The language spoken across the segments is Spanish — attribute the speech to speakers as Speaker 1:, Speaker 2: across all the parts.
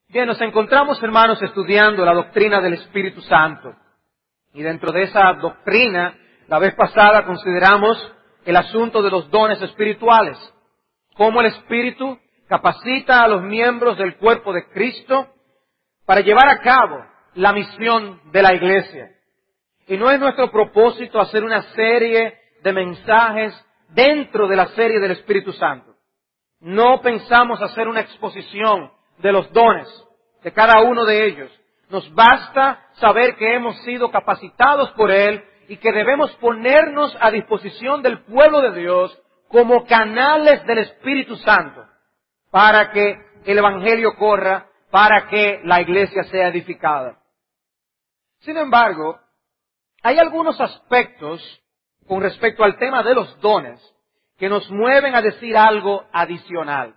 Speaker 1: Bien, nos encontramos, hermanos, estudiando la doctrina del Espíritu Santo. Y dentro de esa doctrina, la vez pasada consideramos el asunto de los dones espirituales. Cómo el Espíritu capacita a los miembros del cuerpo de Cristo para llevar a cabo la misión de la Iglesia. Y no es nuestro propósito hacer una serie de mensajes dentro de la serie del Espíritu Santo. No pensamos hacer una exposición de los dones de cada uno de ellos. Nos basta saber que hemos sido capacitados por Él y que debemos ponernos a disposición del pueblo de Dios como canales del Espíritu Santo para que el Evangelio corra, para que la iglesia sea edificada. Sin embargo, hay algunos aspectos con respecto al tema de los dones que nos mueven a decir algo adicional.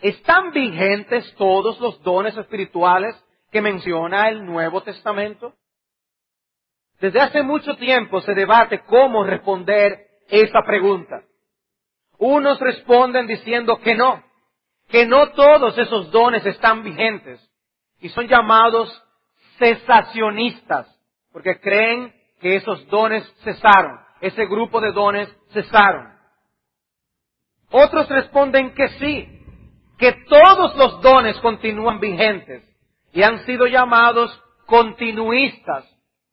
Speaker 1: ¿Están vigentes todos los dones espirituales que menciona el Nuevo Testamento? Desde hace mucho tiempo se debate cómo responder esa pregunta. Unos responden diciendo que no todos esos dones están vigentes y son llamados cesacionistas, porque creen que esos dones cesaron, ese grupo de dones cesaron. Otros responden que sí, que todos los dones continúan vigentes y han sido llamados continuistas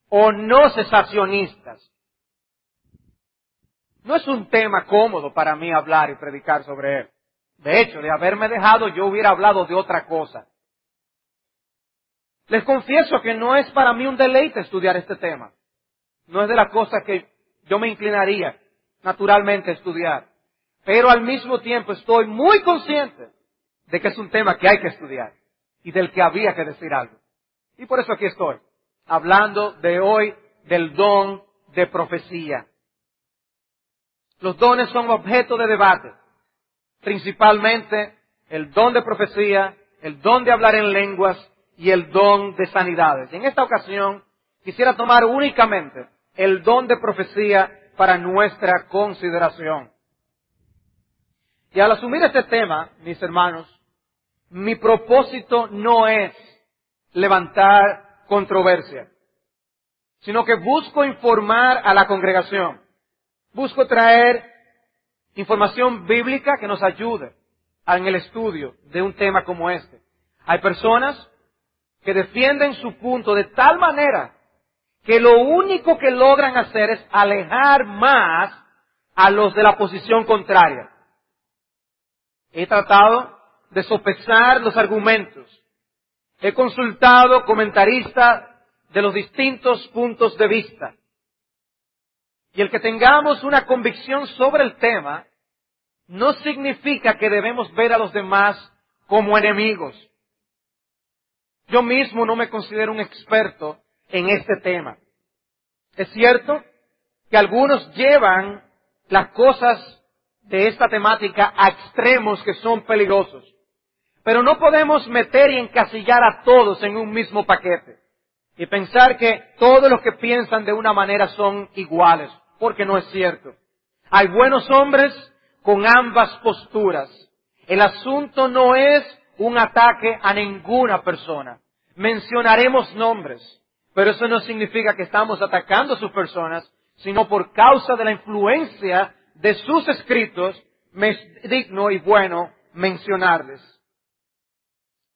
Speaker 1: o no cesacionistas. No es un tema cómodo para mí hablar y predicar sobre él. De hecho, de haberme dejado, yo hubiera hablado de otra cosa. Les confieso que no es para mí un deleite estudiar este tema. No es de las cosas que yo me inclinaría naturalmente a estudiar. Pero al mismo tiempo estoy muy consciente de que es un tema que hay que estudiar y del que había que decir algo. Y por eso aquí estoy, hablando de hoy del don de profecía. Los dones son objeto de debate, principalmente el don de profecía, el don de hablar en lenguas y el don de sanidades. Y en esta ocasión quisiera tomar únicamente el don de profecía para nuestra consideración. Y al asumir este tema, mis hermanos, mi propósito no es levantar controversia, sino que busco informar a la congregación. Busco traer información bíblica que nos ayude en el estudio de un tema como este. Hay personas que defienden su punto de tal manera que lo único que logran hacer es alejar más a los de la posición contraria. He tratado de sopesar los argumentos. He consultado comentaristas de los distintos puntos de vista. Y el que tengamos una convicción sobre el tema no significa que debemos ver a los demás como enemigos. Yo mismo no me considero un experto en este tema. Es cierto que algunos llevan las cosas de esta temática a extremos que son peligrosos. Pero no podemos meter y encasillar a todos en un mismo paquete y pensar que todos los que piensan de una manera son iguales, porque no es cierto. Hay buenos hombres con ambas posturas. El asunto no es un ataque a ninguna persona. Mencionaremos nombres, pero eso no significa que estamos atacando a sus personas, sino por causa de la influencia de sus escritos, me es digno y bueno mencionarles.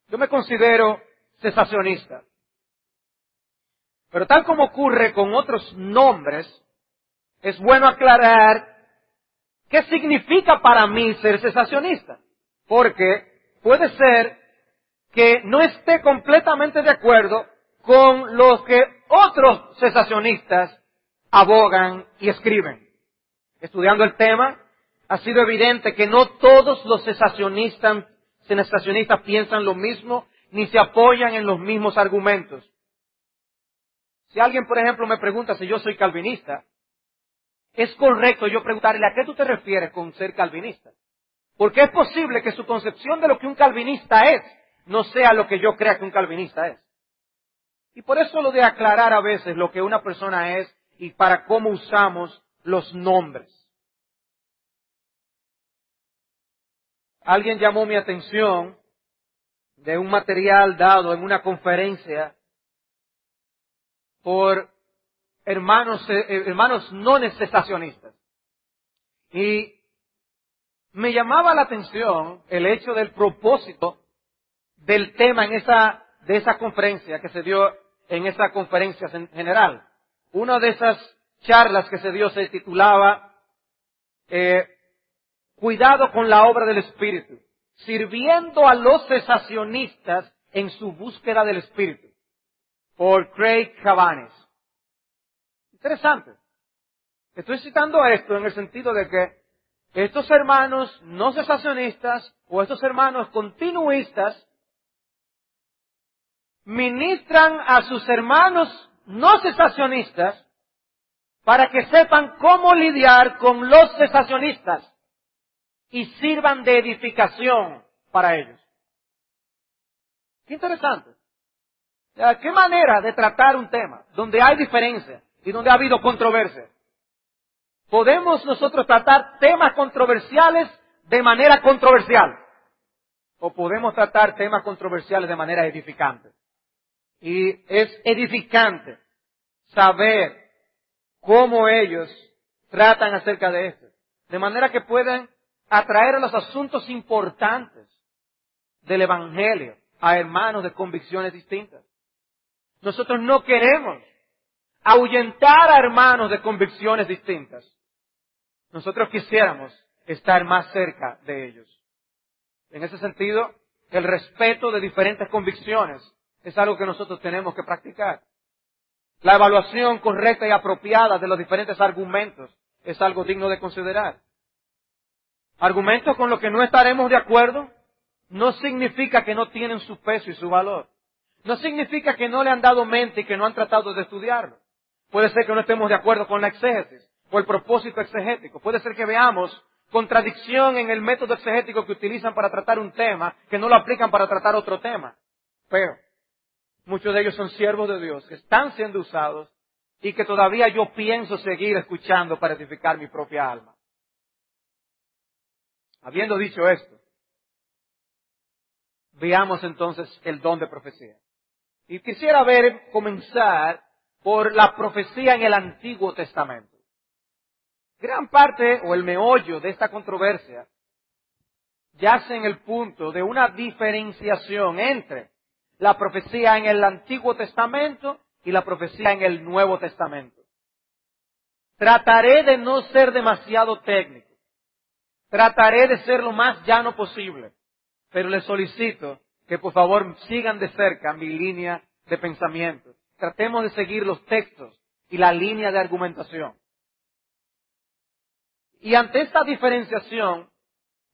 Speaker 1: Yo me considero cesacionista. Pero tal como ocurre con otros nombres, es bueno aclarar qué significa para mí ser cesacionista. Porque puede ser que no esté completamente de acuerdo con lo que otros cesacionistas abogan y escriben. Estudiando el tema, ha sido evidente que no todos los cesacionistas piensan lo mismo, ni se apoyan en los mismos argumentos. Si alguien, por ejemplo, me pregunta si yo soy calvinista, es correcto yo preguntarle ¿a qué tú te refieres con ser calvinista? Porque es posible que su concepción de lo que un calvinista es no sea lo que yo crea que un calvinista es. Y por eso lo de aclarar a veces lo que una persona es y para cómo usamos los nombres. Alguien llamó mi atención de un material dado en una conferencia por hermanos no cesacionistas. Y me llamaba la atención el hecho del propósito del tema de esa conferencia que se dio en esa conferencia en general. Una de esas charlas que se dio se titulaba Cuidado con la obra del Espíritu, sirviendo a los cesacionistas en su búsqueda del Espíritu, por Craig Cabanes. Interesante. Estoy citando esto en el sentido de que estos hermanos no cesacionistas o estos hermanos continuistas ministran a sus hermanos no cesacionistas para que sepan cómo lidiar con los cesacionistas y sirvan de edificación para ellos. Qué interesante. ¿Qué manera de tratar un tema donde hay diferencia y donde ha habido controversia? ¿Podemos nosotros tratar temas controversiales de manera controversial? ¿O podemos tratar temas controversiales de manera edificante? Y es edificante saber cómo ellos tratan acerca de esto. De manera que puedan atraer a los asuntos importantes del Evangelio a hermanos de convicciones distintas. Nosotros no queremos ahuyentar a hermanos de convicciones distintas. Nosotros quisiéramos estar más cerca de ellos. En ese sentido, el respeto de diferentes convicciones es algo que nosotros tenemos que practicar. La evaluación correcta y apropiada de los diferentes argumentos es algo digno de considerar. Argumentos con los que no estaremos de acuerdo no significa que no tienen su peso y su valor. No significa que no le han dado mente y que no han tratado de estudiarlo. Puede ser que no estemos de acuerdo con la exégesis o el propósito exegético. Puede ser que veamos contradicción en el método exegético que utilizan para tratar un tema, que no lo aplican para tratar otro tema. Pero muchos de ellos son siervos de Dios que están siendo usados y que todavía yo pienso seguir escuchando para edificar mi propia alma. Habiendo dicho esto, veamos entonces el don de profecía. Y quisiera comenzar por la profecía en el Antiguo Testamento. Gran parte o el meollo de esta controversia yace en el punto de una diferenciación entre la profecía en el Antiguo Testamento y la profecía en el Nuevo Testamento. Trataré de no ser demasiado técnico. Trataré de ser lo más llano posible. Pero les solicito que por favor sigan de cerca mi línea de pensamiento. Tratemos de seguir los textos y la línea de argumentación. Y ante esta diferenciación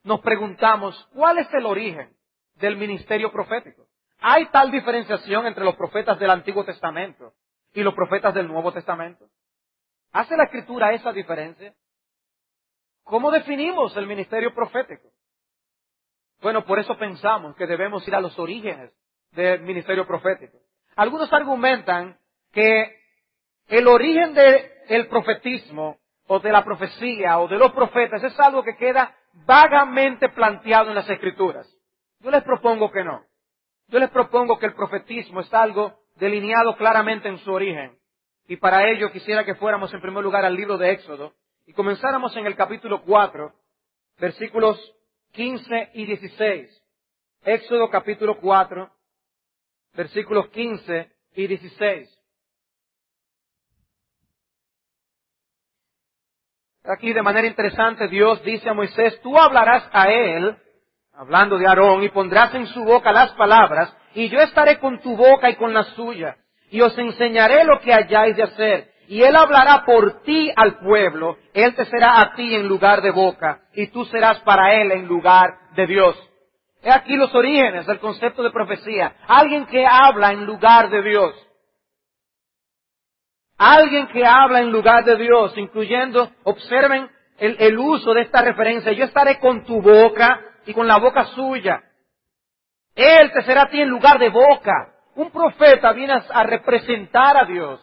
Speaker 1: nos preguntamos, ¿cuál es el origen del ministerio profético? ¿Hay tal diferenciación entre los profetas del Antiguo Testamento y los profetas del Nuevo Testamento? ¿Hace la Escritura esa diferencia? ¿Cómo definimos el ministerio profético? Bueno, por eso pensamos que debemos ir a los orígenes del ministerio profético. Algunos argumentan que el origen del profetismo o de la profecía o de los profetas es algo que queda vagamente planteado en las Escrituras. Yo les propongo que no. Yo les propongo que el profetismo es algo delineado claramente en su origen. Y para ello quisiera que fuéramos en primer lugar al libro de Éxodo y comenzáramos en el capítulo 4, versículos 15 y 16. Éxodo capítulo 4, versículos 15 y 16. Aquí de manera interesante Dios dice a Moisés, tú hablarás a él, hablando de Aarón, y pondrás en su boca las palabras, y yo estaré con tu boca y con la suya, y os enseñaré lo que hayáis de hacer. Y él hablará por ti al pueblo, él te será a ti en lugar de boca, y tú serás para él en lugar de Dios. He aquí los orígenes del concepto de profecía. Alguien que habla en lugar de Dios. Alguien que habla en lugar de Dios, incluyendo, observen el uso de esta referencia. Yo estaré con tu boca y con la boca suya. Él te será a ti en lugar de boca. Un profeta viene a representar a Dios.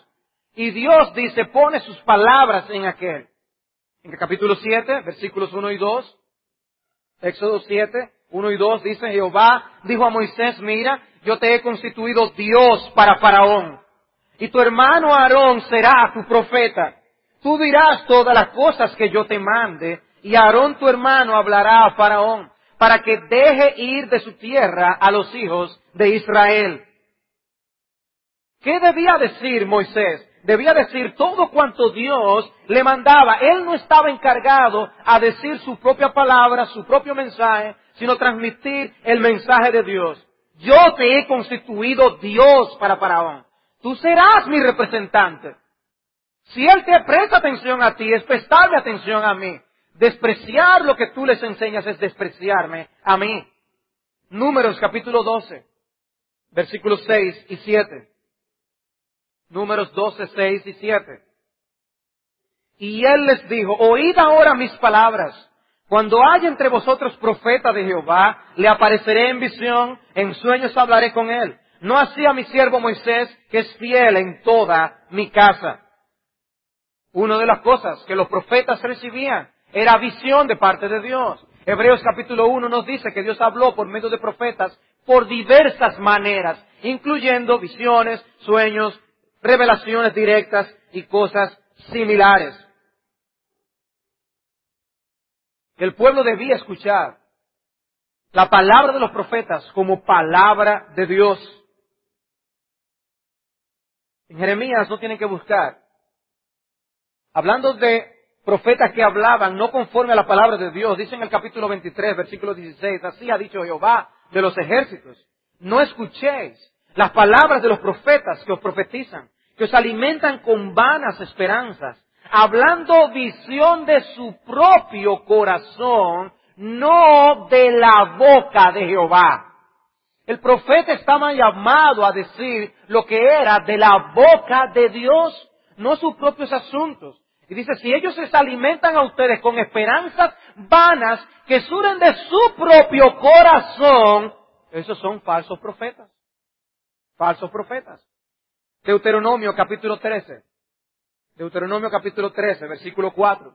Speaker 1: Y Dios dice, pone sus palabras en aquel. En el capítulo 7, versículos 1 y 2. Éxodo 7, 1 y 2 dice, Jehová dijo a Moisés, mira, yo te he constituido Dios para Faraón, y tu hermano Aarón será tu profeta. Tú dirás todas las cosas que yo te mande, y Aarón tu hermano hablará a Faraón, para que deje ir de su tierra a los hijos de Israel. ¿Qué debía decir Moisés? Debía decir todo cuanto Dios le mandaba. Él no estaba encargado a decir su propia palabra, su propio mensaje, sino transmitir el mensaje de Dios. Yo te he constituido Dios para Faraón. Tú serás mi representante. Si él te presta atención a ti, es prestarle atención a mí. Despreciar lo que tú les enseñas es despreciarme a mí. Números capítulo 12, versículos 6 y 7. Números 12, 6 y 7. Y él les dijo, oíd ahora mis palabras. Cuando haya entre vosotros profeta de Jehová, le apareceré en visión, en sueños hablaré con él. No así a mi siervo Moisés, que es fiel en toda mi casa. Una de las cosas que los profetas recibían era visión de parte de Dios. Hebreos capítulo 1 nos dice que Dios habló por medio de profetas por diversas maneras, incluyendo visiones, sueños, revelaciones directas y cosas similares. El pueblo debía escuchar la palabra de los profetas como palabra de Dios. En Jeremías no tienen que buscar. Hablando de profetas que hablaban no conforme a la palabra de Dios, dice en el capítulo 23, versículo 16, así ha dicho Jehová de los ejércitos, no escuchéis las palabras de los profetas que os profetizan, que os alimentan con vanas esperanzas, hablando visión de su propio corazón, no de la boca de Jehová. El profeta estaba llamado a decir lo que era de la boca de Dios, no sus propios asuntos. Y dice, si ellos les alimentan a ustedes con esperanzas vanas que surgen de su propio corazón, esos son falsos profetas. Falsos profetas. Deuteronomio capítulo 13. Deuteronomio capítulo 13, versículo 4.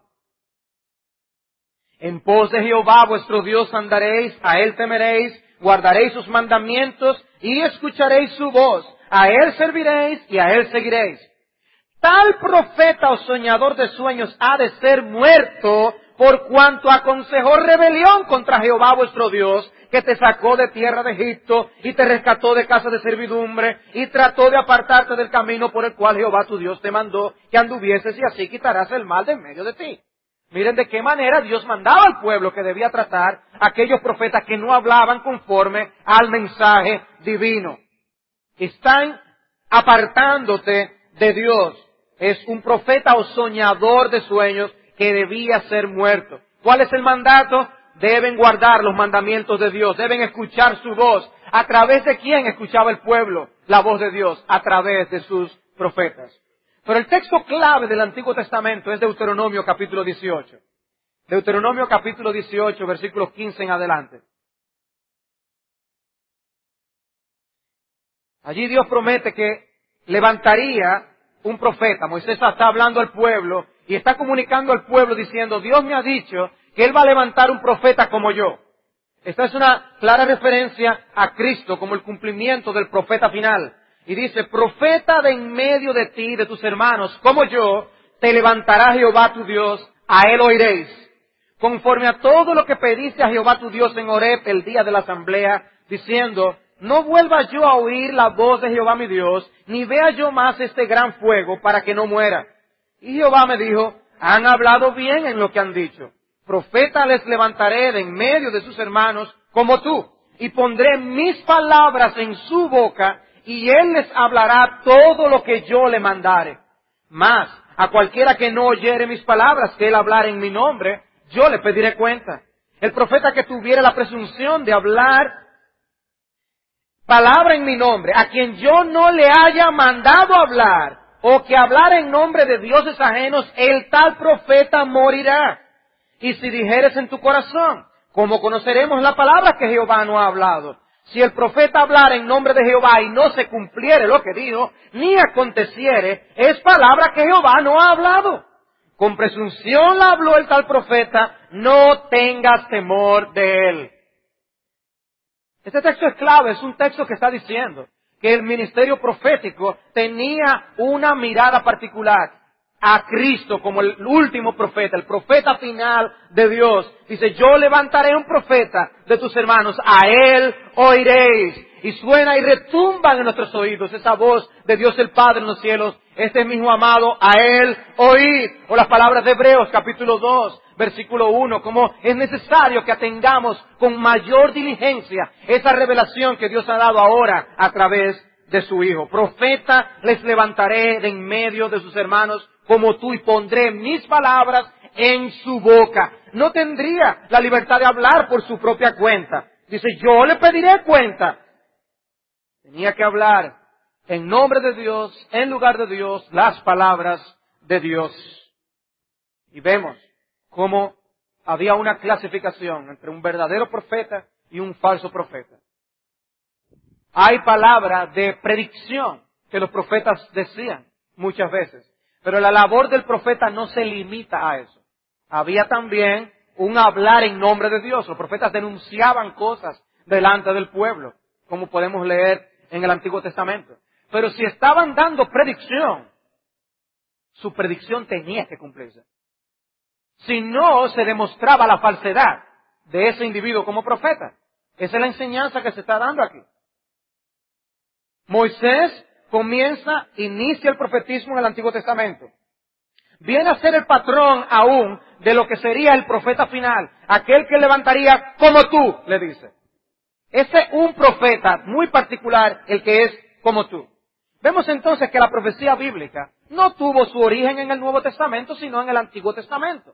Speaker 1: En pos de Jehová vuestro Dios andaréis, a Él temeréis, guardaréis sus mandamientos y escucharéis su voz. A Él serviréis y a Él seguiréis. Tal profeta o soñador de sueños ha de ser muerto por cuanto aconsejó rebelión contra Jehová vuestro Dios, que te sacó de tierra de Egipto y te rescató de casa de servidumbre y trató de apartarte del camino por el cual Jehová tu Dios te mandó que anduvieses y así quitarás el mal de en medio de ti. Miren de qué manera Dios mandaba al pueblo que debía tratar a aquellos profetas que no hablaban conforme al mensaje divino. Están apartándote de Dios. Es un profeta o soñador de sueños que debía ser muerto. ¿Cuál es el mandato? Deben guardar los mandamientos de Dios, deben escuchar su voz. ¿A través de quién escuchaba el pueblo la voz de Dios? A través de sus profetas. Pero el texto clave del Antiguo Testamento es Deuteronomio capítulo 18. Deuteronomio capítulo 18, versículos 15 en adelante. Allí Dios promete que levantaría un profeta. Moisés está hablando al pueblo y está comunicando al pueblo diciendo, Dios me ha dicho que Él va a levantar un profeta como yo. Esta es una clara referencia a Cristo como el cumplimiento del profeta final. Y dice, profeta de en medio de ti, de tus hermanos, como yo, te levantará Jehová tu Dios, a Él oiréis. Conforme a todo lo que pediste a Jehová tu Dios en Horeb el día de la asamblea, diciendo, no vuelva yo a oír la voz de Jehová mi Dios, ni vea yo más este gran fuego para que no muera. Y Jehová me dijo, han hablado bien en lo que han dicho. Profeta les levantaré de en medio de sus hermanos como tú, y pondré mis palabras en su boca, y él les hablará todo lo que yo le mandare. Mas, a cualquiera que no oyere mis palabras, que él hablara en mi nombre, yo le pediré cuenta. El profeta que tuviera la presunción de hablar palabra en mi nombre, a quien yo no le haya mandado hablar, o que hablara en nombre de dioses ajenos, el tal profeta morirá. Y si dijeres en tu corazón, ¿cómo conoceremos la palabra que Jehová no ha hablado? Si el profeta hablara en nombre de Jehová y no se cumpliere lo que dijo, ni aconteciere, es palabra que Jehová no ha hablado. Con presunción la habló el tal profeta, no tengas temor de él. Este texto es clave, es un texto que está diciendo que el ministerio profético tenía una mirada particular a Cristo como el último profeta, el profeta final de Dios. Dice, yo levantaré un profeta de tus hermanos, a él oiréis. Y suena y retumba en nuestros oídos esa voz de Dios el Padre en los cielos, este mismo amado, a él oíd. O las palabras de Hebreos capítulo 2, versículo 1, como es necesario que atendamos con mayor diligencia esa revelación que Dios ha dado ahora a través de su Hijo. Profeta les levantaré de en medio de sus hermanos como tú, y pondré mis palabras en su boca. No tendría la libertad de hablar por su propia cuenta. Dice, yo le pediré cuenta. Tenía que hablar en nombre de Dios, en lugar de Dios, las palabras de Dios. Y vemos cómo había una clasificación entre un verdadero profeta y un falso profeta. Hay palabras de predicción que los profetas decían muchas veces, pero la labor del profeta no se limita a eso. Había también un hablar en nombre de Dios. Los profetas denunciaban cosas delante del pueblo, como podemos leer en el Antiguo Testamento. Pero si estaban dando predicción, su predicción tenía que cumplirse. Si no, se demostraba la falsedad de ese individuo como profeta. Esa es la enseñanza que se está dando aquí. Moisés inicia el profetismo en el Antiguo Testamento. Viene a ser el patrón aún de lo que sería el profeta final, aquel que levantaría como tú, le dice. Ese es un profeta muy particular, el que es como tú. Vemos entonces que la profecía bíblica no tuvo su origen en el Nuevo Testamento, sino en el Antiguo Testamento.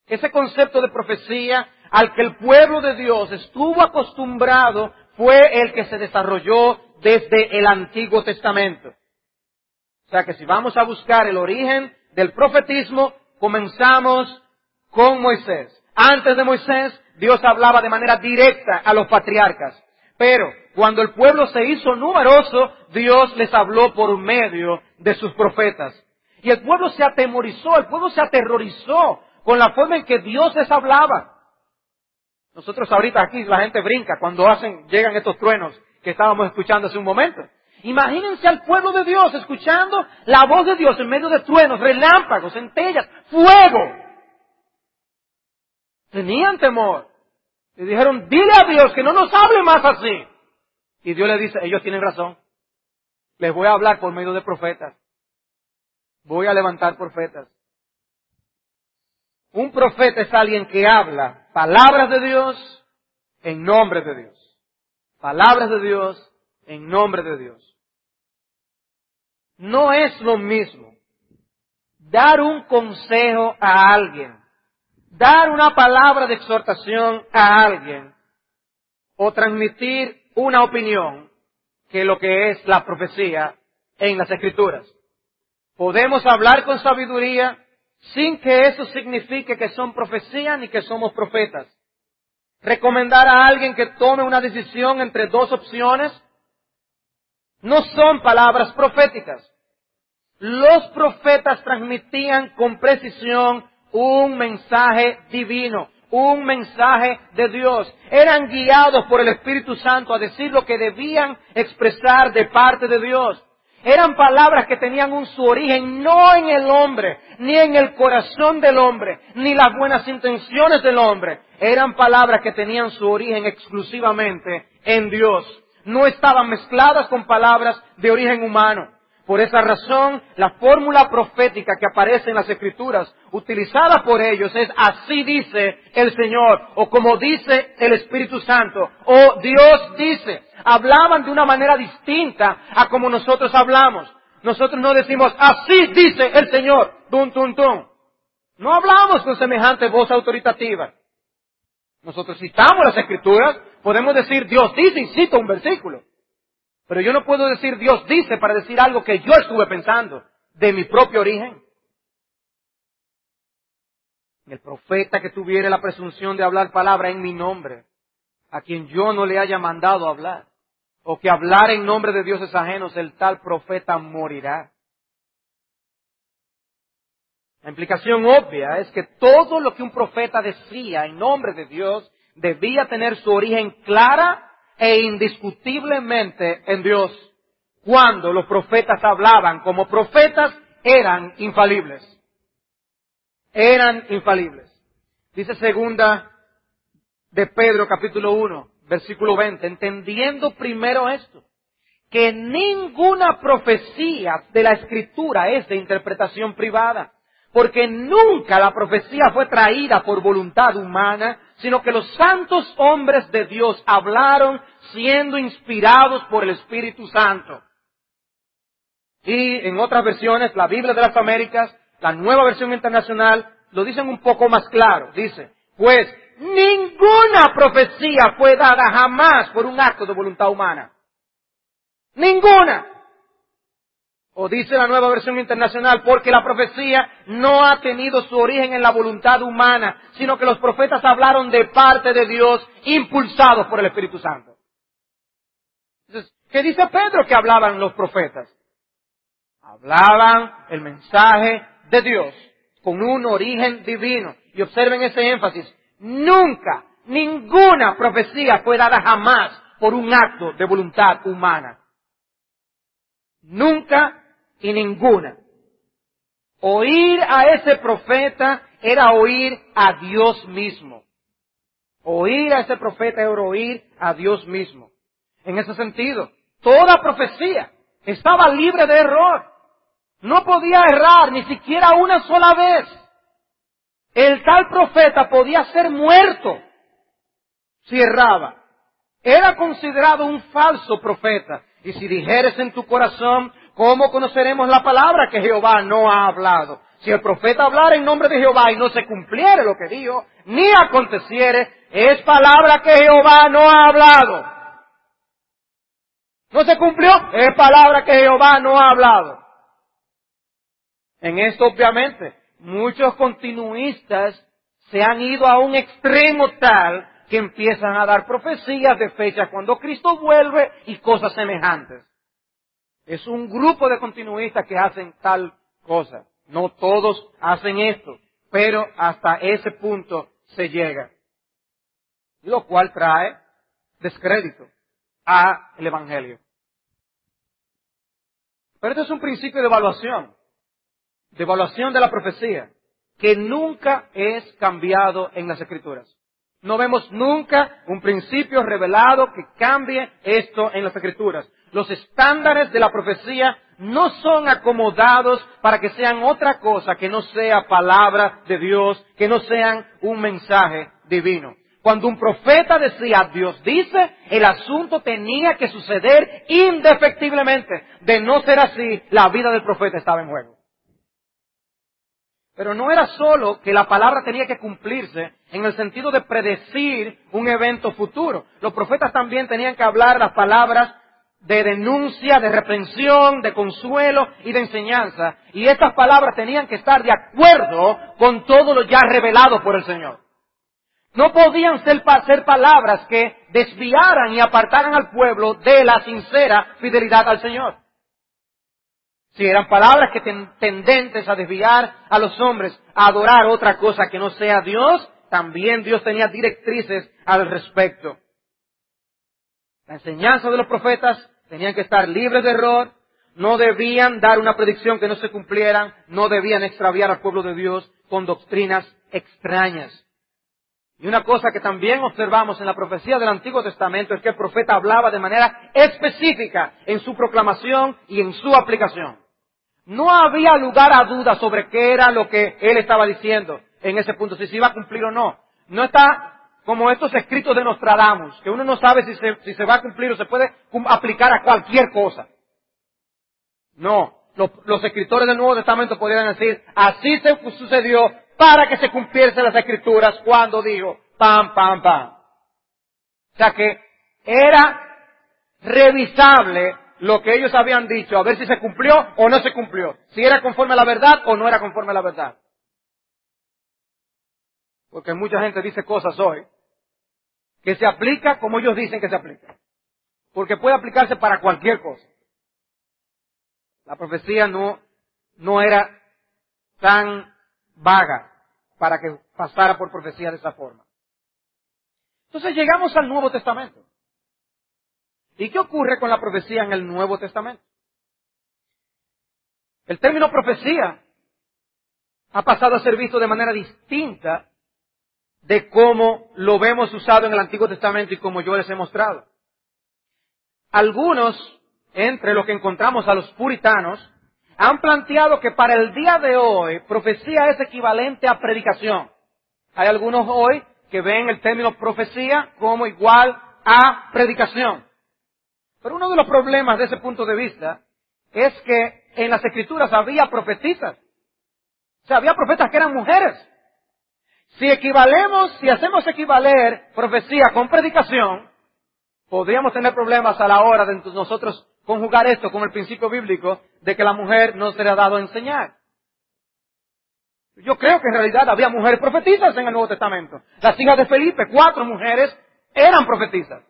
Speaker 1: Ese concepto de profecía al que el pueblo de Dios estuvo acostumbrado fue el que se desarrolló desde el Antiguo Testamento. O sea que si vamos a buscar el origen del profetismo, comenzamos con Moisés. Antes de Moisés, Dios hablaba de manera directa a los patriarcas. Pero cuando el pueblo se hizo numeroso, Dios les habló por medio de sus profetas. Y el pueblo se atemorizó, el pueblo se aterrorizó con la forma en que Dios les hablaba. Nosotros ahorita aquí la gente brinca cuando llegan estos truenos que estábamos escuchando hace un momento. Imagínense al pueblo de Dios escuchando la voz de Dios en medio de truenos, relámpagos, centellas, fuego. Tenían temor. Le dijeron, dile a Dios que no nos hable más así. Y Dios le dice, ellos tienen razón. Les voy a hablar por medio de profetas. Voy a levantar profetas. Un profeta es alguien que habla palabras de Dios en nombre de Dios. Palabras de Dios en nombre de Dios. No es lo mismo dar un consejo a alguien, dar una palabra de exhortación a alguien o transmitir una opinión que lo que es la profecía en las Escrituras. Podemos hablar con sabiduría sin que eso signifique que son profecías ni que somos profetas. Recomendar a alguien que tome una decisión entre dos opciones no son palabras proféticas. Los profetas transmitían con precisión un mensaje divino, un mensaje de Dios. Eran guiados por el Espíritu Santo a decir lo que debían expresar de parte de Dios. Eran palabras que tenían su origen no en el hombre, ni en el corazón del hombre, ni las buenas intenciones del hombre. Eran palabras que tenían su origen exclusivamente en Dios. No estaban mezcladas con palabras de origen humano. Por esa razón, la fórmula profética que aparece en las Escrituras, utilizada por ellos, es así dice el Señor, o como dice el Espíritu Santo, o Dios dice. Hablaban de una manera distinta a como nosotros hablamos. Nosotros no decimos, así dice el Señor, tum, tum, tum. No hablamos con semejante voz autoritativa. Nosotros citamos las Escrituras, podemos decir Dios dice y cito un versículo. Pero yo no puedo decir Dios dice para decir algo que yo estuve pensando de mi propio origen. El profeta que tuviere la presunción de hablar palabra en mi nombre, a quien yo no le haya mandado hablar, o que hablar en nombre de dioses ajenos, el tal profeta morirá. La implicación obvia es que todo lo que un profeta decía en nombre de Dios debía tener su origen clara e indiscutiblemente en Dios. Cuando los profetas hablaban como profetas, eran infalibles. Eran infalibles. Dice segunda de Pedro, capítulo 1, versículo 20, entendiendo primero esto, que ninguna profecía de la Escritura es de interpretación privada, porque nunca la profecía fue traída por voluntad humana, sino que los santos hombres de Dios hablaron siendo inspirados por el Espíritu Santo. Y en otras versiones, la Biblia de las Américas, la Nueva Versión Internacional, lo dicen un poco más claro. Dice, pues ninguna profecía fue dada jamás por un acto de voluntad humana. Ninguna. O dice la Nueva Versión Internacional, porque la profecía no ha tenido su origen en la voluntad humana, sino que los profetas hablaron de parte de Dios, impulsados por el Espíritu Santo. Entonces, ¿qué dice Pedro que hablaban los profetas? Hablaban el mensaje de Dios con un origen divino. Y observen ese énfasis. Nunca, ninguna profecía fue dada jamás por un acto de voluntad humana. Nunca y ninguna. Oír a ese profeta era oír a Dios mismo. Oír a ese profeta era oír a Dios mismo. En ese sentido, toda profecía estaba libre de error. No podía errar ni siquiera una sola vez. El tal profeta podía ser muerto si erraba. Era considerado un falso profeta. Y si dijeres en tu corazón, ¿cómo conoceremos la palabra que Jehová no ha hablado? Si el profeta hablara en nombre de Jehová y no se cumpliere lo que dijo, ni aconteciere, es palabra que Jehová no ha hablado. ¿No se cumplió? Es palabra que Jehová no ha hablado. En esto, obviamente, muchos continuistas se han ido a un extremo tal que empiezan a dar profecías de fechas cuando Cristo vuelve y cosas semejantes. Es un grupo de continuistas que hacen tal cosa. No todos hacen esto, pero hasta ese punto se llega. Lo cual trae descrédito al Evangelio. Pero esto es un principio de evaluación de la profecía, que nunca es cambiado en las Escrituras. No vemos nunca un principio revelado que cambie esto en las Escrituras. Los estándares de la profecía no son acomodados para que sean otra cosa que no sea palabra de Dios, que no sean un mensaje divino. Cuando un profeta decía Dios dice, el asunto tenía que suceder indefectiblemente. De no ser así, la vida del profeta estaba en juego. Pero no era solo que la palabra tenía que cumplirse en el sentido de predecir un evento futuro. Los profetas también tenían que hablar las palabras de denuncia, de reprensión, de consuelo y de enseñanza. Y estas palabras tenían que estar de acuerdo con todo lo ya revelado por el Señor. No podían ser palabras que desviaran y apartaran al pueblo de la sincera fidelidad al Señor. Si eran palabras que tendentes a desviar a los hombres a adorar otra cosa que no sea Dios, también Dios tenía directrices al respecto. La enseñanza de los profetas tenían que estar libres de error, no debían dar una predicción que no se cumplieran, no debían extraviar al pueblo de Dios con doctrinas extrañas. Y una cosa que también observamos en la profecía del Antiguo Testamento es que el profeta hablaba de manera específica en su proclamación y en su aplicación. No había lugar a duda sobre qué era lo que él estaba diciendo en ese punto, si se iba a cumplir o no. No está como estos escritos de Nostradamus, que uno no sabe si se va a cumplir o se puede aplicar a cualquier cosa. No, los escritores del Nuevo Testamento podrían decir, así se sucedió para que se cumpliesen las Escrituras cuando dijo, pam, pam, pam. O sea que era revisable lo que ellos habían dicho, a ver si se cumplió o no se cumplió. Si era conforme a la verdad o no era conforme a la verdad. Porque mucha gente dice cosas hoy que se aplica como ellos dicen que se aplica. Porque puede aplicarse para cualquier cosa. La profecía no era tan vaga para que pasara por profecía de esa forma. Entonces llegamos al Nuevo Testamento. ¿Y qué ocurre con la profecía en el Nuevo Testamento? El término profecía ha pasado a ser visto de manera distinta de cómo lo vemos usado en el Antiguo Testamento y como yo les he mostrado. Algunos, entre los que encontramos a los puritanos, han planteado que para el día de hoy profecía es equivalente a predicación. Hay algunos hoy que ven el término profecía como igual a predicación. Pero uno de los problemas de ese punto de vista es que en las Escrituras había profetisas. O sea, había profetas que eran mujeres. Si hacemos equivaler profecía con predicación, podríamos tener problemas a la hora de nosotros conjugar esto con el principio bíblico de que la mujer no se le ha dado a enseñar. Yo creo que en realidad había mujeres profetisas en el Nuevo Testamento. Las hijas de Felipe, 4 mujeres, eran profetisas.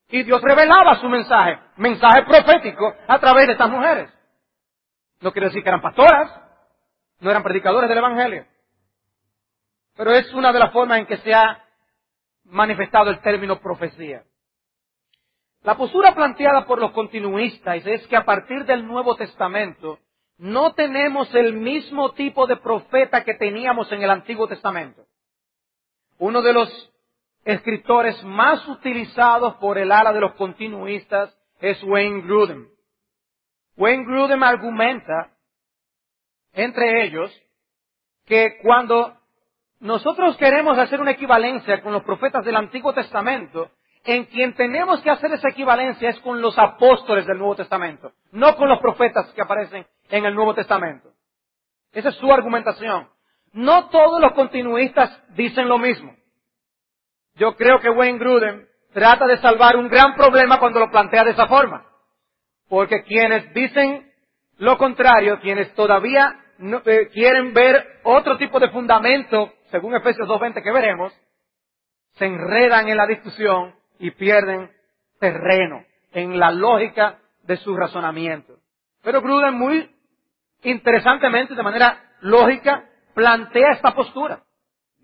Speaker 1: Y Dios revelaba su mensaje profético a través de estas mujeres. No quiere decir que eran pastoras, no eran predicadores del Evangelio. Pero es una de las formas en que se ha manifestado el término profecía. La postura planteada por los continuistas es que a partir del Nuevo Testamento no tenemos el mismo tipo de profeta que teníamos en el Antiguo Testamento. Uno de los escritores más utilizados por el ala de los continuistas es Wayne Grudem. Wayne Grudem argumenta, entre ellos, que cuando nosotros queremos hacer una equivalencia con los profetas del Antiguo Testamento, en quien tenemos que hacer esa equivalencia es con los apóstoles del Nuevo Testamento, no con los profetas que aparecen en el Nuevo Testamento. Esa es su argumentación. No todos los continuistas dicen lo mismo. Yo creo que Wayne Grudem trata de salvar un gran problema cuando lo plantea de esa forma. Porque quienes dicen lo contrario, quienes todavía quieren ver otro tipo de fundamento, según Efesios 2:20 que veremos, se enredan en la discusión y pierden terreno en la lógica de su razonamiento. Pero Grudem muy interesantemente, de manera lógica, plantea esta postura.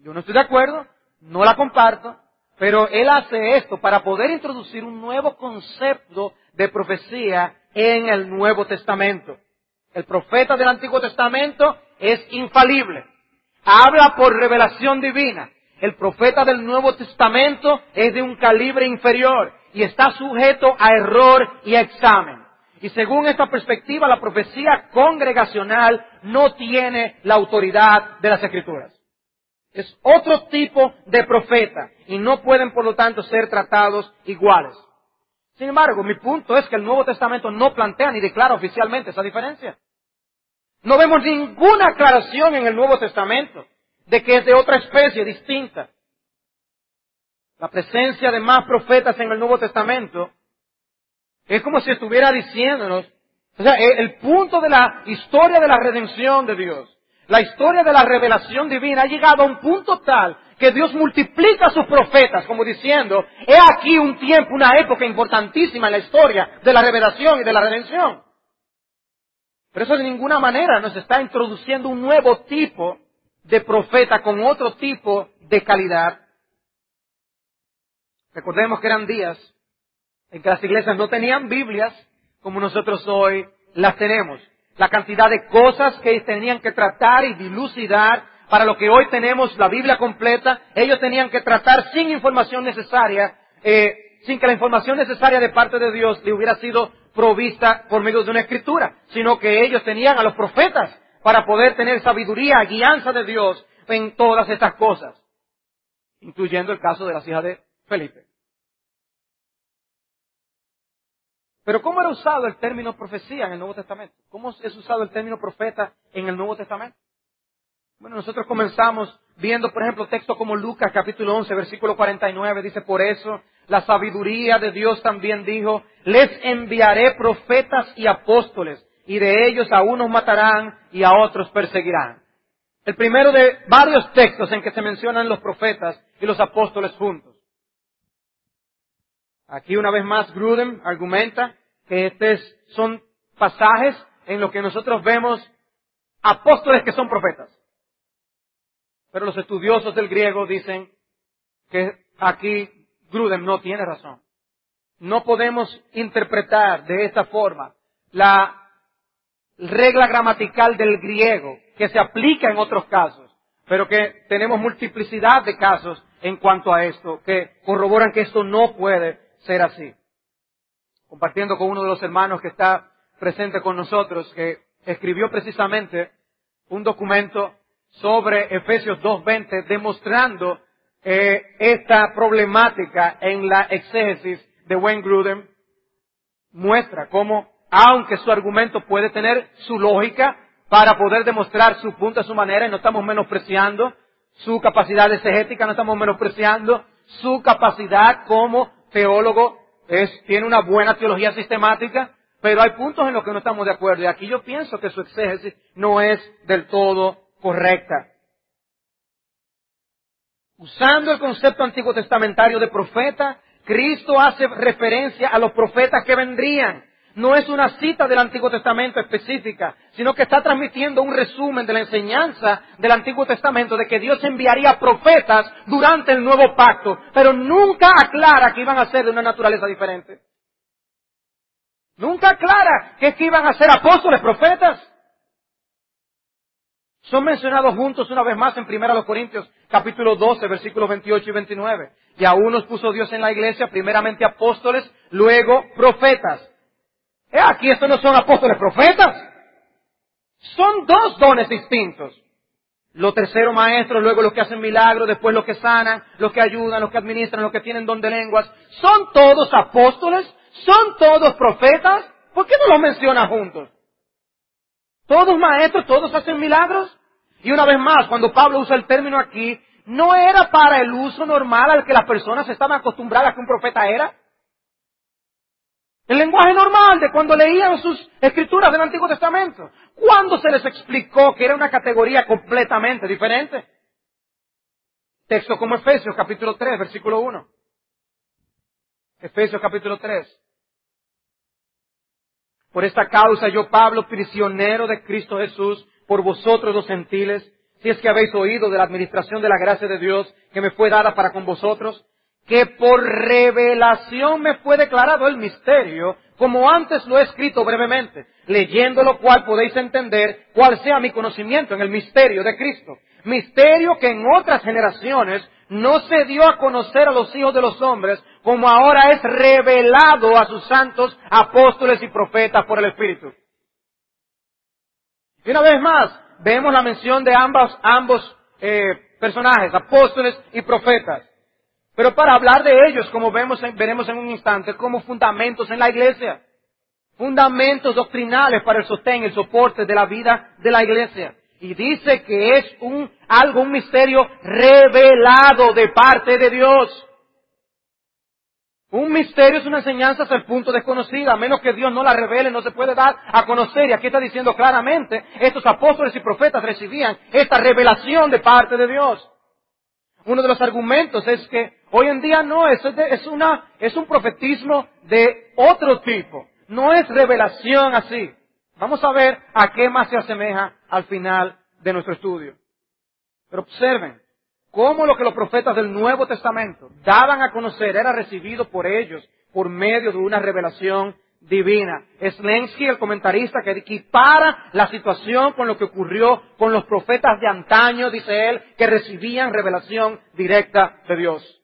Speaker 1: Yo no estoy de acuerdo, no la comparto, pero él hace esto para poder introducir un nuevo concepto de profecía en el Nuevo Testamento. El profeta del Antiguo Testamento es infalible. Habla por revelación divina. El profeta del Nuevo Testamento es de un calibre inferior y está sujeto a error y a examen. Y según esta perspectiva, la profecía congregacional no tiene la autoridad de las Escrituras. Es otro tipo de profeta y no pueden, por lo tanto, ser tratados iguales. Sin embargo, mi punto es que el Nuevo Testamento no plantea ni declara oficialmente esa diferencia. No vemos ninguna aclaración en el Nuevo Testamento de que es de otra especie distinta. La presencia de más profetas en el Nuevo Testamento es como si estuviera diciéndonos, o sea, el punto de la historia de la redención de Dios, la historia de la revelación divina ha llegado a un punto tal que Dios multiplica a sus profetas, como diciendo, he aquí un tiempo, una época importantísima en la historia de la revelación y de la redención. Pero eso de ninguna manera nos está introduciendo un nuevo tipo de profeta con otro tipo de calidad. Recordemos que eran días en que las iglesias no tenían Biblias como nosotros hoy las tenemos. La cantidad de cosas que tenían que tratar y dilucidar para lo que hoy tenemos la Biblia completa, ellos tenían que tratar sin información necesaria, sin que la información necesaria de parte de Dios le hubiera sido provista por medio de una escritura, sino que ellos tenían a los profetas para poder tener sabiduría, guianza de Dios en todas estas cosas, incluyendo el caso de las hijas de Felipe. Pero ¿cómo era usado el término profecía en el Nuevo Testamento? ¿Cómo es usado el término profeta en el Nuevo Testamento? Bueno, nosotros comenzamos viendo, por ejemplo, textos como Lucas capítulo 11, versículo 49, dice, por eso la sabiduría de Dios también dijo, les enviaré profetas y apóstoles, y de ellos a unos matarán y a otros perseguirán. El primero de varios textos en que se mencionan los profetas y los apóstoles juntos. Aquí una vez más Grudem argumenta que estos son pasajes en los que nosotros vemos apóstoles que son profetas. Pero los estudiosos del griego dicen que aquí Grudem no tiene razón. no podemos interpretar de esta forma la regla gramatical del griego que se aplica en otros casos, pero que tenemos multiplicidad de casos en cuanto a esto que corroboran que esto no puede ser así. Compartiendo con uno de los hermanos que está presente con nosotros, que escribió precisamente un documento sobre Efesios 2:20, demostrando esta problemática en la exégesis de Wayne Grudem, muestra cómo, aunque su argumento puede tener su lógica para poder demostrar su punto a su manera, y no estamos menospreciando su capacidad exegética, no estamos menospreciando su capacidad como teólogo, tiene una buena teología sistemática, pero hay puntos en los que no estamos de acuerdo, y aquí yo pienso que su exégesis no es del todo correcta. Usando el concepto antiguo testamentario de profeta, Cristo hace referencia a los profetas que vendrían. No es una cita del Antiguo Testamento específica, sino que está transmitiendo un resumen de la enseñanza del Antiguo Testamento de que Dios enviaría profetas durante el nuevo pacto, pero nunca aclara que iban a ser de una naturaleza diferente. Nunca aclara que iban a ser apóstoles, profetas. Son mencionados juntos una vez más en 1 Corintios capítulo 12, versículos 28 y 29. Y a unos puso Dios en la iglesia, primeramente apóstoles, luego profetas. Aquí estos no son apóstoles profetas. Son dos dones distintos. Los terceros maestros, luego los que hacen milagros, después los que sanan, los que ayudan, los que administran, los que tienen don de lenguas. ¿Son todos apóstoles? ¿Son todos profetas? ¿Por qué no los menciona juntos? ¿Todos maestros? ¿Todos hacen milagros? Y una vez más, cuando Pablo usa el término aquí, no era para el uso normal al que las personas estaban acostumbradas que un profeta era. El lenguaje normal de cuando leían sus escrituras del Antiguo Testamento. ¿Cuándo se les explicó que era una categoría completamente diferente? Texto como Efesios capítulo 3, versículo 1. Efesios capítulo 3. Por esta causa yo, Pablo, prisionero de Cristo Jesús, por vosotros los gentiles, si es que habéis oído de la administración de la gracia de Dios que me fue dada para con vosotros, que por revelación me fue declarado el misterio, como antes lo he escrito brevemente, leyendo lo cual podéis entender cuál sea mi conocimiento en el misterio de Cristo. Misterio que en otras generaciones no se dio a conocer a los hijos de los hombres, como ahora es revelado a sus santos apóstoles y profetas por el Espíritu. Y una vez más, vemos la mención de ambos personajes, apóstoles y profetas. Pero para hablar de ellos, como veremos en un instante, como fundamentos en la iglesia. Fundamentos doctrinales para el sostén, el soporte de la vida de la iglesia. Y dice que es un misterio revelado de parte de Dios. Un misterio es una enseñanza hasta el punto desconocida. A menos que Dios no la revele, no se puede dar a conocer. Y aquí está diciendo claramente, estos apóstoles y profetas recibían esta revelación de parte de Dios. Uno de los argumentos es que hoy en día no, es un profetismo de otro tipo. No es revelación así. Vamos a ver a qué más se asemeja al final de nuestro estudio. Pero observen cómo lo que los profetas del Nuevo Testamento daban a conocer era recibido por ellos por medio de una revelación divina. Slensky, el comentarista, que equipara la situación con lo que ocurrió con los profetas de antaño, dice él, que recibían revelación directa de Dios.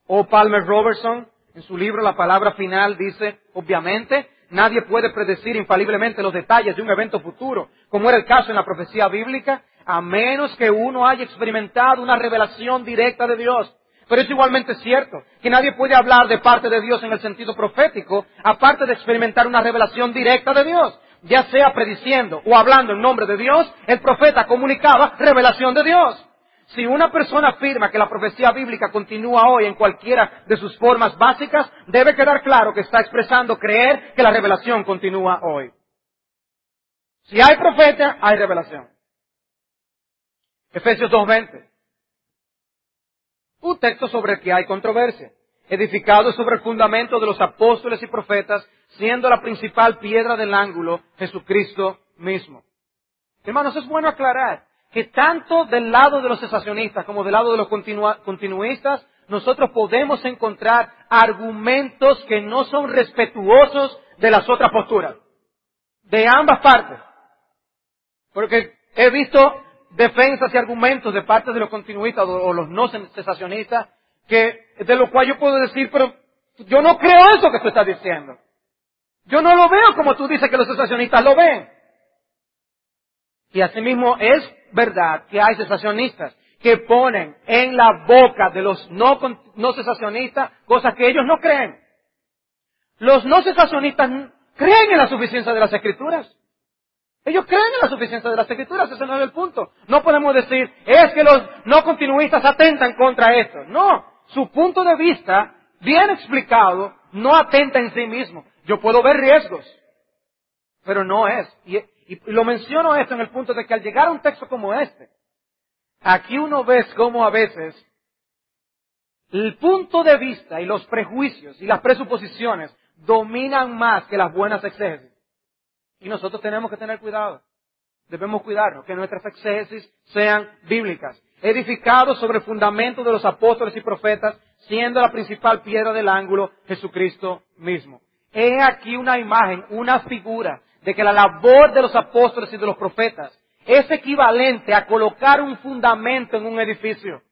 Speaker 1: O. Palmer Robertson, en su libro La Palabra Final, dice, obviamente, nadie puede predecir infaliblemente los detalles de un evento futuro, como era el caso en la profecía bíblica, a menos que uno haya experimentado una revelación directa de Dios. Pero es igualmente cierto que nadie puede hablar de parte de Dios en el sentido profético, aparte de experimentar una revelación directa de Dios. Ya sea prediciendo o hablando en nombre de Dios, el profeta comunicaba revelación de Dios. Si una persona afirma que la profecía bíblica continúa hoy en cualquiera de sus formas básicas, debe quedar claro que está expresando creer que la revelación continúa hoy. Si hay profeta, hay revelación. Efesios 2:20. Un texto sobre el que hay controversia, edificado sobre el fundamento de los apóstoles y profetas, siendo la principal piedra del ángulo Jesucristo mismo. Hermanos, es bueno aclarar que tanto del lado de los cesacionistas como del lado de los continuistas nosotros podemos encontrar argumentos que no son respetuosos de las otras posturas. De ambas partes. Porque he visto defensas y argumentos de parte de los continuistas o los no cesacionistas, de lo cual yo puedo decir, pero yo no creo eso que tú estás diciendo. Yo no lo veo como tú dices que los cesacionistas lo ven. Y asimismo es verdad que hay cesacionistas que ponen en la boca de los no cesacionistas cosas que ellos no creen. Los no cesacionistas creen en la suficiencia de las Escrituras. Ellos creen en la suficiencia de las Escrituras, ese no es el punto. No podemos decir, es que los no continuistas atentan contra esto. No, su punto de vista, bien explicado, no atenta en sí mismo. Yo puedo ver riesgos, pero no es. Y lo menciono esto en el punto de que al llegar a un texto como este, aquí uno ve cómo a veces el punto de vista y los prejuicios y las presuposiciones dominan más que las buenas exégesis. Y nosotros tenemos que tener cuidado. Debemos cuidarnos, que nuestras exégesis sean bíblicas, edificados sobre el fundamento de los apóstoles y profetas, siendo la principal piedra del ángulo Jesucristo mismo. He aquí una imagen, una figura de que la labor de los apóstoles y de los profetas es equivalente a colocar un fundamento en un edificio.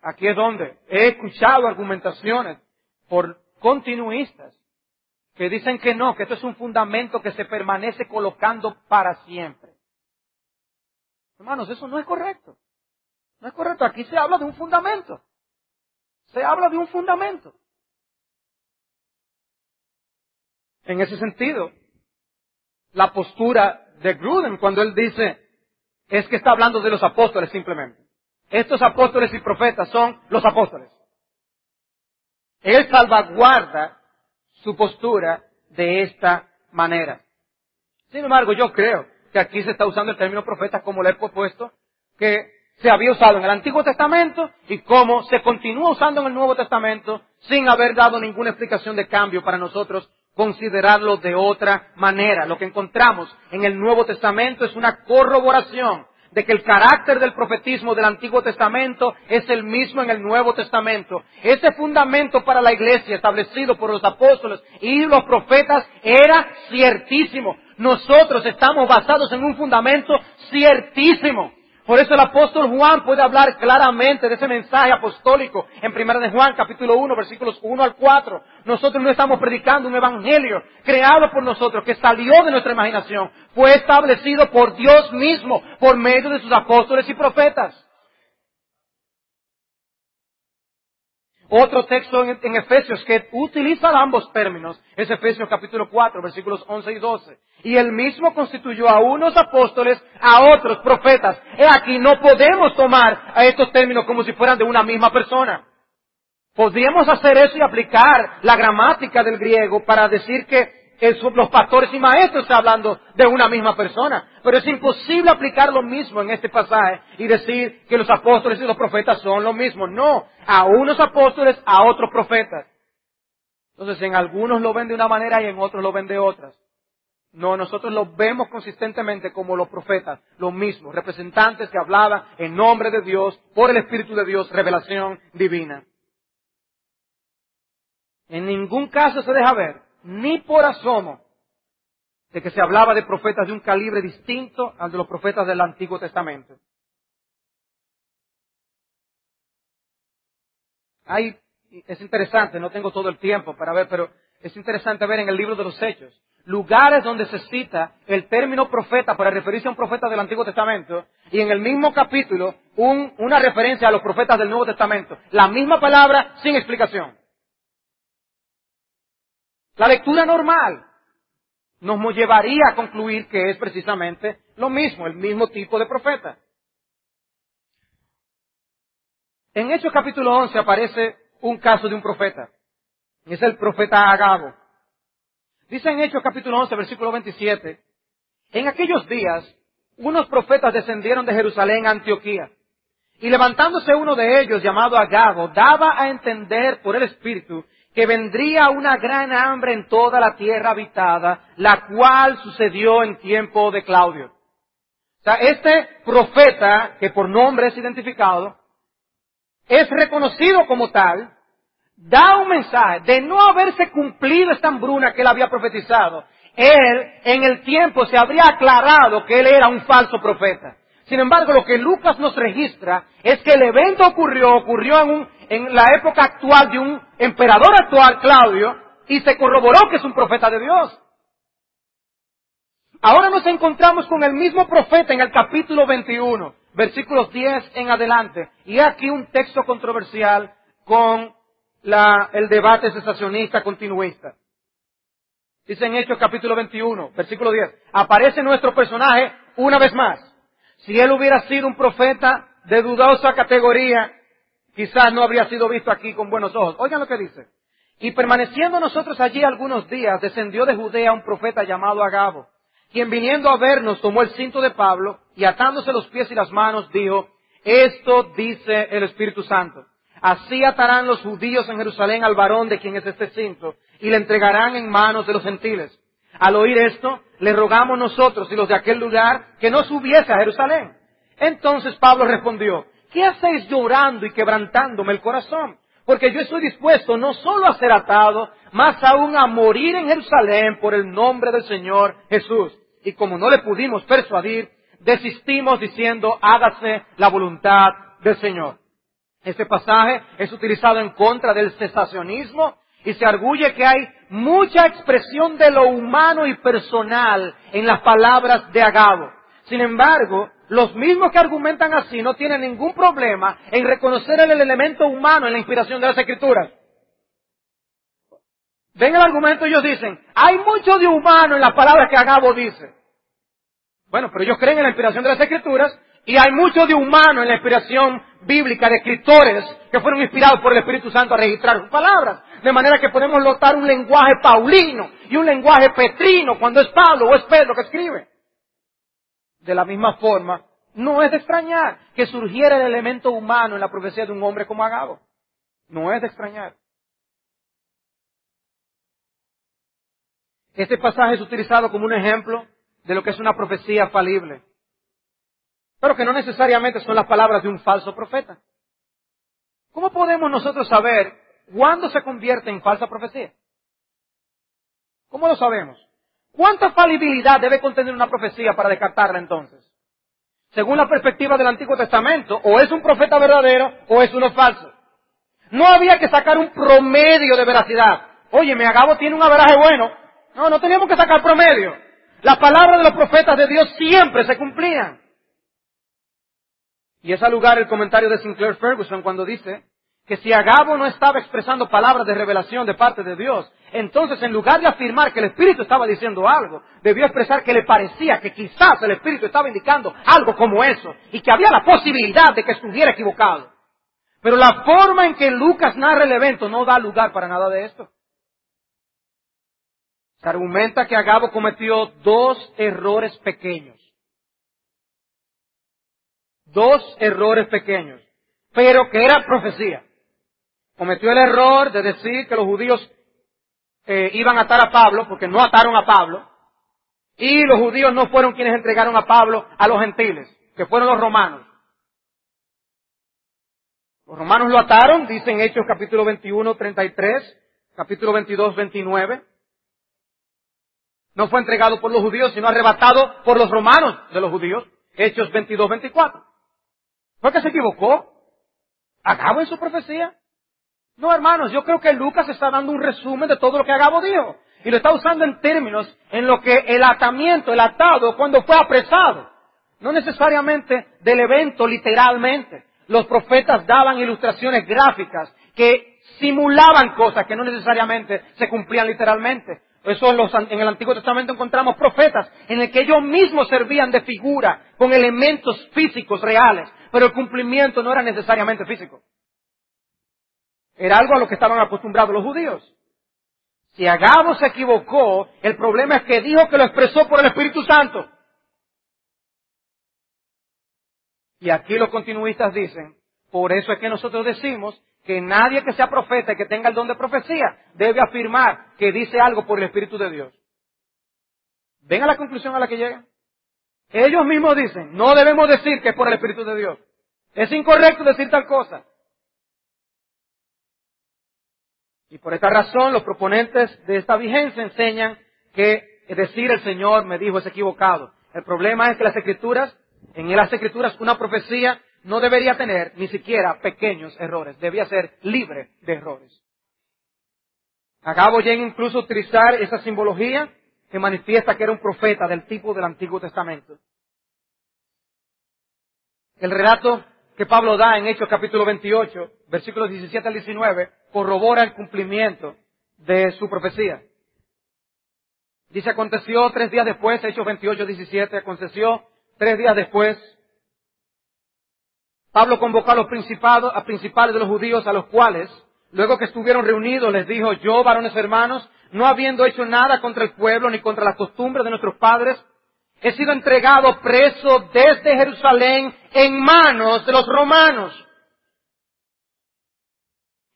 Speaker 1: Aquí es donde he escuchado argumentaciones por continuistas que dicen que no, que esto es un fundamento que se permanece colocando para siempre. Hermanos, eso no es correcto. No es correcto. Aquí se habla de un fundamento. Se habla de un fundamento. En ese sentido, la postura de Grudem cuando él dice, es que está hablando de los apóstoles simplemente. Estos apóstoles y profetas son los apóstoles. Él salvaguarda su postura de esta manera. Sin embargo, yo creo que aquí se está usando el término profeta como lo he propuesto, que se había usado en el Antiguo Testamento y como se continúa usando en el Nuevo Testamento sin haber dado ninguna explicación de cambio para nosotros considerarlo de otra manera. Lo que encontramos en el Nuevo Testamento es una corroboración de que el carácter del profetismo del Antiguo Testamento es el mismo en el Nuevo Testamento. Ese fundamento para la iglesia establecido por los apóstoles y los profetas era ciertísimo. Nosotros estamos basados en un fundamento ciertísimo. Por eso el apóstol Juan puede hablar claramente de ese mensaje apostólico en 1 de Juan, capítulo 1, versículos 1 al 4. Nosotros no estamos predicando un evangelio creado por nosotros, que salió de nuestra imaginación. Fue establecido por Dios mismo, por medio de sus apóstoles y profetas. Otro texto en Efesios que utiliza ambos términos es Efesios capítulo 4, versículos 11 y 12. Y él mismo constituyó a unos apóstoles, a otros profetas. Aquí no podemos tomar a estos términos como si fueran de una misma persona. Podríamos hacer eso y aplicar la gramática del griego para decir que los pastores y maestros están hablando de una misma persona. Pero es imposible aplicar lo mismo en este pasaje y decir que los apóstoles y los profetas son lo mismo. No, a unos apóstoles, a otros profetas. Entonces, en algunos lo ven de una manera y en otros lo ven de otras. No, nosotros lo vemos consistentemente como los profetas, los mismos, representantes que hablaban en nombre de Dios, por el Espíritu de Dios, revelación divina. En ningún caso se deja ver, ni por asomo, de que se hablaba de profetas de un calibre distinto al de los profetas del Antiguo Testamento. Es interesante, no tengo todo el tiempo para ver, pero es interesante ver en el libro de los Hechos, lugares donde se cita el término profeta para referirse a un profeta del Antiguo Testamento, y en el mismo capítulo una referencia a los profetas del Nuevo Testamento. La misma palabra sin explicación. La lectura normal nos llevaría a concluir que es precisamente lo mismo, el mismo tipo de profeta. En Hechos capítulo 11 aparece un caso de un profeta. Es el profeta Agabo. Dice en Hechos capítulo 11, versículo 27, en aquellos días, unos profetas descendieron de Jerusalén a Antioquía. Y levantándose uno de ellos, llamado Agabo, daba a entender por el Espíritu que vendría una gran hambre en toda la tierra habitada, la cual sucedió en tiempo de Claudio. O sea, este profeta, que por nombre es identificado, es reconocido como tal, da un mensaje de no haberse cumplido esta hambruna que él había profetizado. Él, en el tiempo, se habría aclarado que él era un falso profeta. Sin embargo, lo que Lucas nos registra es que el evento ocurrió en la época actual de un emperador actual, Claudio, y se corroboró que es un profeta de Dios. Ahora nos encontramos con el mismo profeta en el capítulo 21, versículos 10 en adelante. Y aquí un texto controversial con el debate cesacionista continuista. Dice en Hechos capítulo 21, versículo 10. Aparece nuestro personaje una vez más. Si él hubiera sido un profeta de dudosa categoría, quizás no habría sido visto aquí con buenos ojos. Oigan lo que dice. Y permaneciendo nosotros allí algunos días, descendió de Judea un profeta llamado Agabo, quien viniendo a vernos tomó el cinto de Pablo y atándose los pies y las manos dijo, esto dice el Espíritu Santo. Así atarán los judíos en Jerusalén al varón de quien es este cinto y le entregarán en manos de los gentiles. Al oír esto, le rogamos nosotros y los de aquel lugar que no subiese a Jerusalén. Entonces Pablo respondió, ¿qué hacéis llorando y quebrantándome el corazón? Porque yo estoy dispuesto no solo a ser atado, más aún a morir en Jerusalén por el nombre del Señor Jesús. Y como no le pudimos persuadir, desistimos diciendo, hágase la voluntad del Señor. Este pasaje es utilizado en contra del cesacionismo y se arguye que hay mucha expresión de lo humano y personal en las palabras de Agabo. Sin embargo, los mismos que argumentan así no tienen ningún problema en reconocer el elemento humano en la inspiración de las Escrituras. Ven el argumento, ellos dicen, hay mucho de humano en las palabras que Agabo dice. Bueno, pero ellos creen en la inspiración de las Escrituras y hay mucho de humano en la inspiración bíblica de escritores que fueron inspirados por el Espíritu Santo a registrar sus palabras. De manera que podemos notar un lenguaje paulino y un lenguaje petrino cuando es Pablo o es Pedro que escribe. De la misma forma, no es de extrañar que surgiera el elemento humano en la profecía de un hombre como Agabo. No es de extrañar. Este pasaje es utilizado como un ejemplo de lo que es una profecía falible, pero que no necesariamente son las palabras de un falso profeta. ¿Cómo podemos nosotros saber cuándo se convierte en falsa profecía? ¿Cómo lo sabemos? ¿Cuánta falibilidad debe contener una profecía para descartarla entonces? Según la perspectiva del Antiguo Testamento, o es un profeta verdadero o es uno falso. No había que sacar un promedio de veracidad. Oye, Agabo tiene un averaje bueno. No teníamos que sacar promedio. Las palabras de los profetas de Dios siempre se cumplían. Y es al lugar el comentario de Sinclair Ferguson cuando dice que si Agabo no estaba expresando palabras de revelación de parte de Dios, entonces en lugar de afirmar que el Espíritu estaba diciendo algo, debió expresar que le parecía que quizás el Espíritu estaba indicando algo como eso, y que había la posibilidad de que estuviera equivocado. Pero la forma en que Lucas narra el evento no da lugar para nada de esto. Se argumenta que Agabo cometió dos errores pequeños. Dos errores pequeños, pero que era profecía. Cometió el error de decir que los judíos iban a atar a Pablo, porque no ataron a Pablo, y los judíos no fueron quienes entregaron a Pablo a los gentiles, que fueron los romanos. Los romanos lo ataron, dice en Hechos capítulo 21, 33, capítulo 22, 29. No fue entregado por los judíos, sino arrebatado por los romanos de los judíos, Hechos 22, 24. ¿Fue que se equivocó Agabo en su profecía? No, hermanos, yo creo que Lucas está dando un resumen de todo lo que Agabo dijo. Y lo está usando en términos en lo que el atamiento, el atado, cuando fue apresado. No necesariamente del evento literalmente. Los profetas daban ilustraciones gráficas que simulaban cosas que no necesariamente se cumplían literalmente. Eso en el Antiguo Testamento encontramos profetas en el que ellos mismos servían de figura con elementos físicos reales, pero el cumplimiento no era necesariamente físico. Era algo a lo que estaban acostumbrados los judíos. Si Agabo se equivocó, el problema es que dijo que lo expresó por el Espíritu Santo. Y aquí los continuistas dicen, por eso es que nosotros decimos que nadie que sea profeta y que tenga el don de profecía debe afirmar que dice algo por el Espíritu de Dios. ¿Ven a la conclusión a la que llegan? Ellos mismos dicen, no debemos decir que es por el Espíritu de Dios. Es incorrecto decir tal cosa. Y por esta razón, los proponentes de esta vigencia enseñan que decir el Señor me dijo es equivocado. El problema es que en las Escrituras, una profecía no debería tener ni siquiera pequeños errores. Debía ser libre de errores. Agabo llega incluso a utilizar esa simbología que manifiesta que era un profeta del tipo del Antiguo Testamento. El relato que Pablo da en Hechos capítulo 28, versículos 17 al 19, corrobora el cumplimiento de su profecía. Dice, aconteció 3 días después, Hechos 28, 17, aconteció 3 días después, Pablo convocó a los principales de los judíos, a los cuales, luego que estuvieron reunidos, les dijo, yo, varones hermanos, no habiendo hecho nada contra el pueblo ni contra las costumbres de nuestros padres, he sido entregado preso desde Jerusalén en manos de los romanos.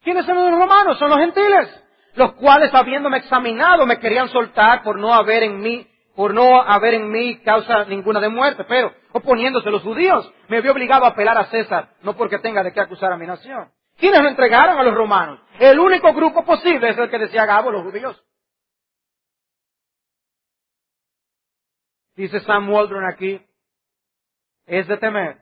Speaker 1: ¿Quiénes son los romanos? Son los gentiles, los cuales habiéndome examinado me querían soltar por no haber en mí causa ninguna de muerte, pero oponiéndose los judíos, me vi obligado a apelar a César, no porque tenga de qué acusar a mi nación. ¿Quiénes lo entregaron a los romanos? El único grupo posible es el que decía Agabo, los judíos. Dice Sam Waldron aquí, es de temer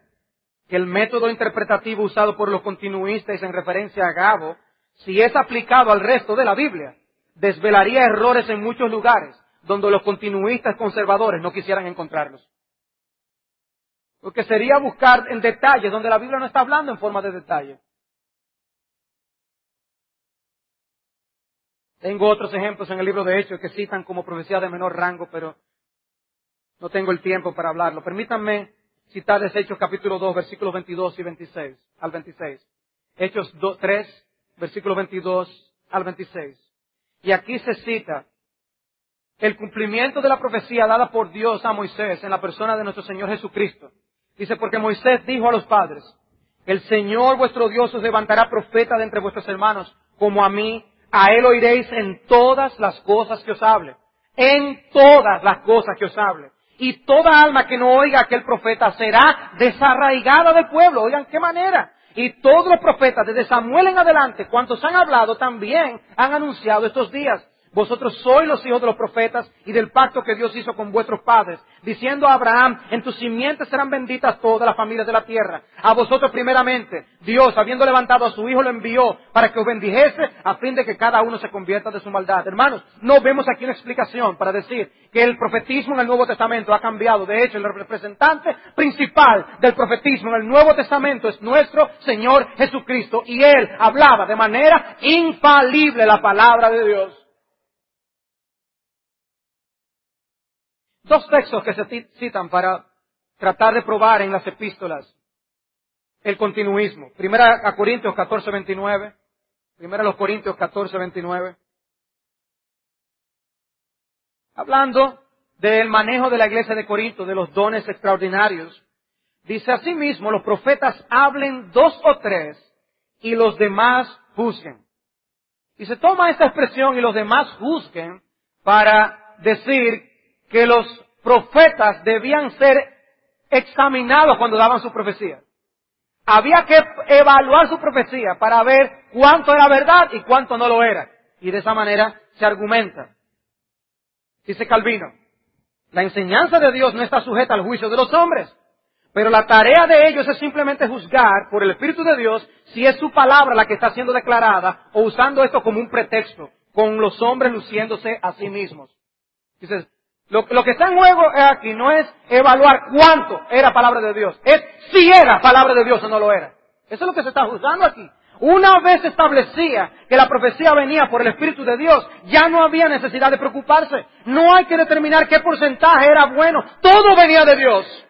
Speaker 1: que el método interpretativo usado por los continuistas en referencia a Agabo, si es aplicado al resto de la Biblia, desvelaría errores en muchos lugares donde los continuistas conservadores no quisieran encontrarlos. Porque sería buscar en detalles donde la Biblia no está hablando en forma de detalle. Tengo otros ejemplos en el libro de Hechos que citan como profecía de menor rango, pero no tengo el tiempo para hablarlo. Permítanme citarles Hechos capítulo 2, versículos 22 y 26 al 26. Hechos 3, versículos 22 al 26. Y aquí se cita el cumplimiento de la profecía dada por Dios a Moisés en la persona de nuestro Señor Jesucristo. Dice, porque Moisés dijo a los padres, el Señor vuestro Dios os levantará profeta de entre vuestros hermanos, como a mí, a él oiréis en todas las cosas que os hable. En todas las cosas que os hable. Y toda alma que no oiga a aquel profeta será desarraigada del pueblo. Oigan, ¿qué manera? Y todos los profetas, desde Samuel en adelante, cuantos han hablado, también han anunciado estos días. Vosotros sois los hijos de los profetas y del pacto que Dios hizo con vuestros padres, diciendo a Abraham, en tus simientes serán benditas todas las familias de la tierra. A vosotros primeramente, Dios, habiendo levantado a su Hijo, lo envió para que os bendijese, a fin de que cada uno se convierta de su maldad. Hermanos, no vemos aquí una explicación para decir que el profetismo en el Nuevo Testamento ha cambiado. De hecho, el representante principal del profetismo en el Nuevo Testamento es nuestro Señor Jesucristo, y Él hablaba de manera infalible la palabra de Dios. Dos textos que se citan para tratar de probar en las epístolas el continuismo. Primera a Corintios 14:29. Primera a los Corintios 14:29. Hablando del manejo de la iglesia de Corinto, de los dones extraordinarios. Dice, asimismo, los profetas hablen 2 o 3 y los demás juzguen. Y se toma esta expresión y los demás juzguen para decir que los profetas debían ser examinados cuando daban su profecía. Había que evaluar su profecía para ver cuánto era verdad y cuánto no lo era. Y de esa manera se argumenta. Dice Calvino, la enseñanza de Dios no está sujeta al juicio de los hombres, pero la tarea de ellos es simplemente juzgar por el Espíritu de Dios si es su palabra la que está siendo declarada o usando esto como un pretexto, con los hombres luciéndose a sí mismos. Dice, lo que está en juego aquí no es evaluar cuánto era palabra de Dios, es si era palabra de Dios o no lo era. Eso es lo que se está juzgando aquí. Una vez se establecía que la profecía venía por el Espíritu de Dios, ya no había necesidad de preocuparse. No hay que determinar qué porcentaje era bueno, todo venía de Dios.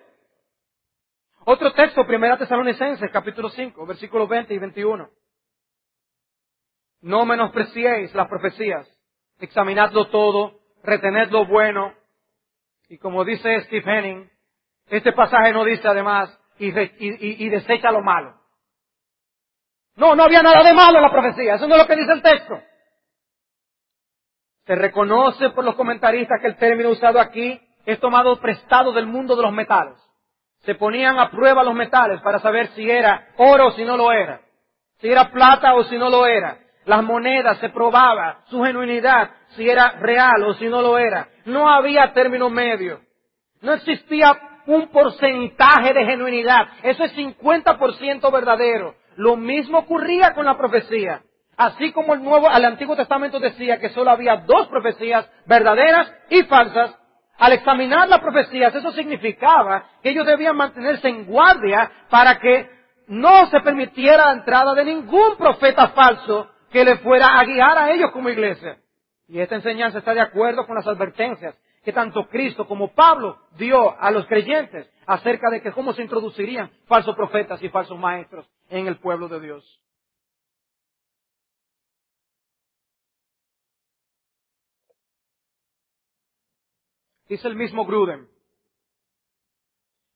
Speaker 1: Otro texto, 1 Tesalonicenses, capítulo 5, versículos 20 y 21. No menospreciéis las profecías, examinadlo todo, retened lo bueno. Y como dice Steve Henning, este pasaje no dice además, y desecha lo malo. No había nada de malo en la profecía, eso no es lo que dice el texto. Se reconoce por los comentaristas que el término usado aquí es tomado prestado del mundo de los metales. Se ponían a prueba los metales para saber si era oro o si no lo era, si era plata o si no lo era. Las monedas se probaba su genuinidad, si era real o si no lo era. No había término medio. No existía un porcentaje de genuinidad. Eso es 50% verdadero. Lo mismo ocurría con la profecía. Así como el Antiguo Testamento decía que solo había 2 profecías verdaderas y falsas, al examinar las profecías, eso significaba que ellos debían mantenerse en guardia para que no se permitiera la entrada de ningún profeta falso que le fuera a guiar a ellos como iglesia. Y esta enseñanza está de acuerdo con las advertencias que tanto Cristo como Pablo dio a los creyentes acerca de que cómo se introducirían falsos profetas y falsos maestros en el pueblo de Dios. Dice el mismo Grudem,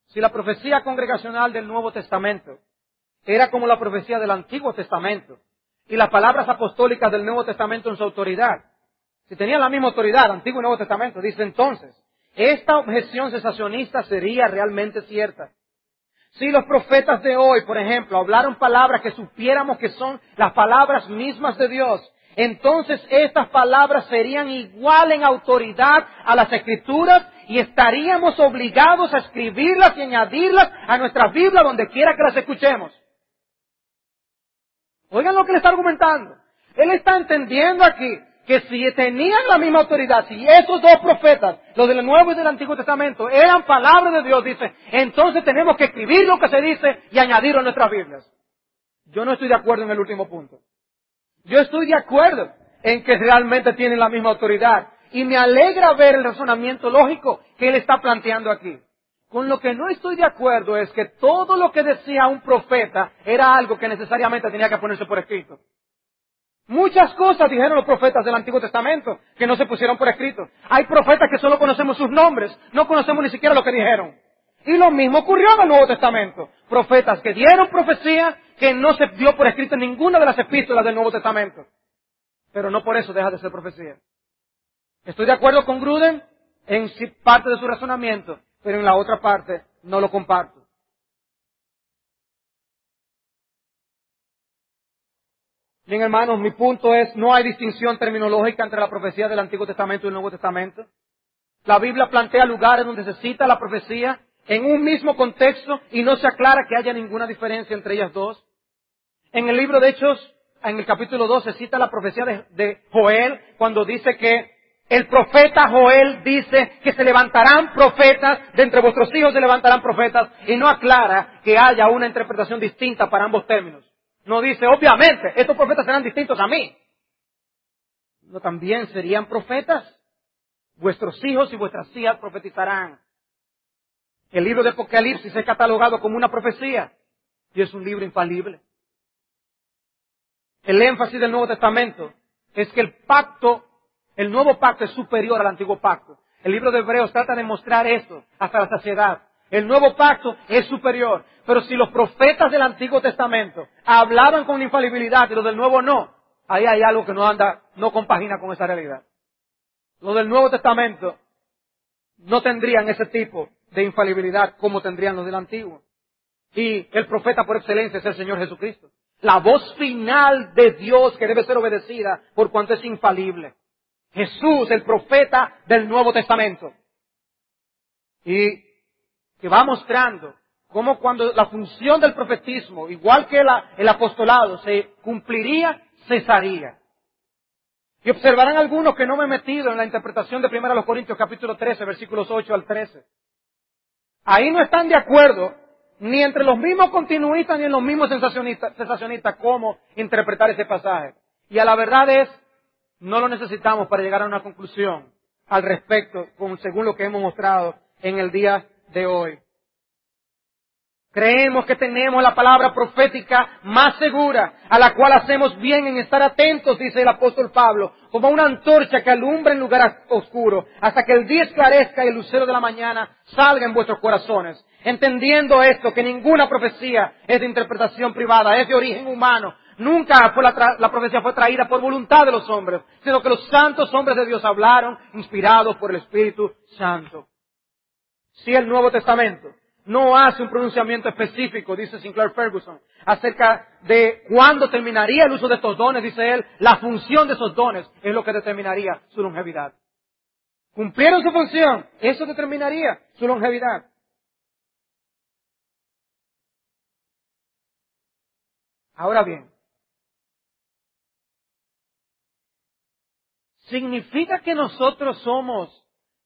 Speaker 1: si la profecía congregacional del Nuevo Testamento era como la profecía del Antiguo Testamento y las palabras apostólicas del Nuevo Testamento en su autoridad, si tenían la misma autoridad, Antiguo y Nuevo Testamento, dice entonces, esta objeción cesacionista sería realmente cierta. Si los profetas de hoy, por ejemplo, hablaron palabras que supiéramos que son las palabras mismas de Dios, entonces estas palabras serían igual en autoridad a las Escrituras y estaríamos obligados a escribirlas y añadirlas a nuestra Biblia donde quiera que las escuchemos. Oigan lo que le está argumentando. Él está entendiendo aquí que si tenían la misma autoridad, si esos 2 profetas, los del Nuevo y del Antiguo Testamento, eran palabras de Dios, dice, entonces tenemos que escribir lo que se dice y añadirlo a nuestras Biblias. Yo no estoy de acuerdo en el último punto. Yo estoy de acuerdo en que realmente tienen la misma autoridad. Y me alegra ver el razonamiento lógico que él está planteando aquí. Con lo que no estoy de acuerdo es que todo lo que decía un profeta era algo que necesariamente tenía que ponerse por escrito. Muchas cosas dijeron los profetas del Antiguo Testamento que no se pusieron por escrito. Hay profetas que solo conocemos sus nombres, no conocemos ni siquiera lo que dijeron. Y lo mismo ocurrió en el Nuevo Testamento. Profetas que dieron profecía que no se dio por escrito en ninguna de las epístolas del Nuevo Testamento. Pero no por eso deja de ser profecía. Estoy de acuerdo con Grudem en parte de su razonamiento, pero en la otra parte no lo comparto. Bien, hermanos, mi punto es, no hay distinción terminológica entre la profecía del Antiguo Testamento y el Nuevo Testamento. La Biblia plantea lugares donde se cita la profecía en un mismo contexto y no se aclara que haya ninguna diferencia entre ellas dos. En el libro de Hechos, en el capítulo 2, se cita la profecía de Joel, cuando dice que el profeta Joel dice que se levantarán profetas, de entre vuestros hijos se levantarán profetas, y no aclara que haya una interpretación distinta para ambos términos. No dice, obviamente, estos profetas serán distintos a mí. No, también serían profetas. Vuestros hijos y vuestras hijas profetizarán. El libro de Apocalipsis es catalogado como una profecía y es un libro infalible. El énfasis del Nuevo Testamento es que el nuevo pacto es superior al antiguo pacto. El libro de Hebreos trata de mostrar eso hasta la saciedad. El nuevo pacto es superior. Pero si los profetas del Antiguo Testamento hablaban con infalibilidad y los del Nuevo no, ahí hay algo que no compagina con esa realidad. Los del Nuevo Testamento no tendrían ese tipo de infalibilidad como tendrían los del Antiguo. Y el profeta por excelencia es el Señor Jesucristo. La voz final de Dios que debe ser obedecida por cuanto es infalible. Jesús, el profeta del Nuevo Testamento. Y que va mostrando cómo cuando la función del profetismo, igual que el apostolado, se cumpliría, cesaría. Y observarán algunos que no me he metido en la interpretación de 1 Corintios capítulo 13, versículos 8 al 13. Ahí no están de acuerdo ni entre los mismos continuistas ni en los mismos sensacionistas cómo interpretar ese pasaje. Y a la verdad no lo necesitamos para llegar a una conclusión al respecto, según lo que hemos mostrado en el día de hoy. Creemos que tenemos la palabra profética más segura, a la cual hacemos bien en estar atentos, dice el apóstol Pablo, como una antorcha que alumbra en lugar oscuro, hasta que el día esclarezca y el lucero de la mañana salga en vuestros corazones. Entendiendo esto, que ninguna profecía es de interpretación privada, es de origen humano. Nunca la profecía fue traída por voluntad de los hombres, sino que los santos hombres de Dios hablaron, inspirados por el Espíritu Santo. Si el Nuevo Testamento no hace un pronunciamiento específico, dice Sinclair Ferguson, acerca de cuándo terminaría el uso de estos dones. Dice él, la función de esos dones es lo que determinaría su longevidad. Cumplieron su función, eso determinaría su longevidad. Ahora bien, ¿significa que nosotros somos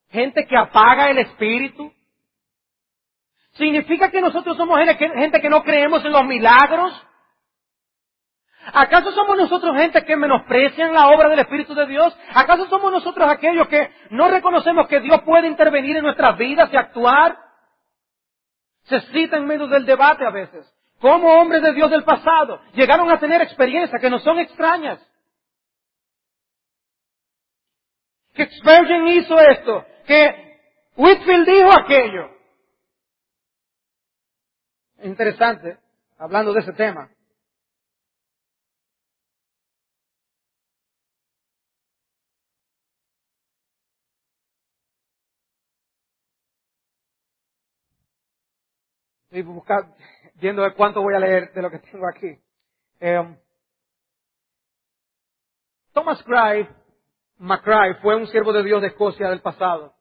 Speaker 1: gente que apaga el espíritu? ¿Significa que nosotros somos gente que no creemos en los milagros? ¿Acaso somos nosotros gente que menosprecian la obra del Espíritu de Dios? ¿Acaso somos nosotros aquellos que no reconocemos que Dios puede intervenir en nuestras vidas y actuar? Se cita en medio del debate a veces. Cómo hombres de Dios del pasado llegaron a tener experiencias que no son extrañas. Que Spurgeon hizo esto, que Whitefield dijo aquello. Interesante, hablando de ese tema. Estoy viendo de cuánto voy a leer de lo que tengo aquí. Thomas McCrae fue un siervo de Dios de Escocia del pasado.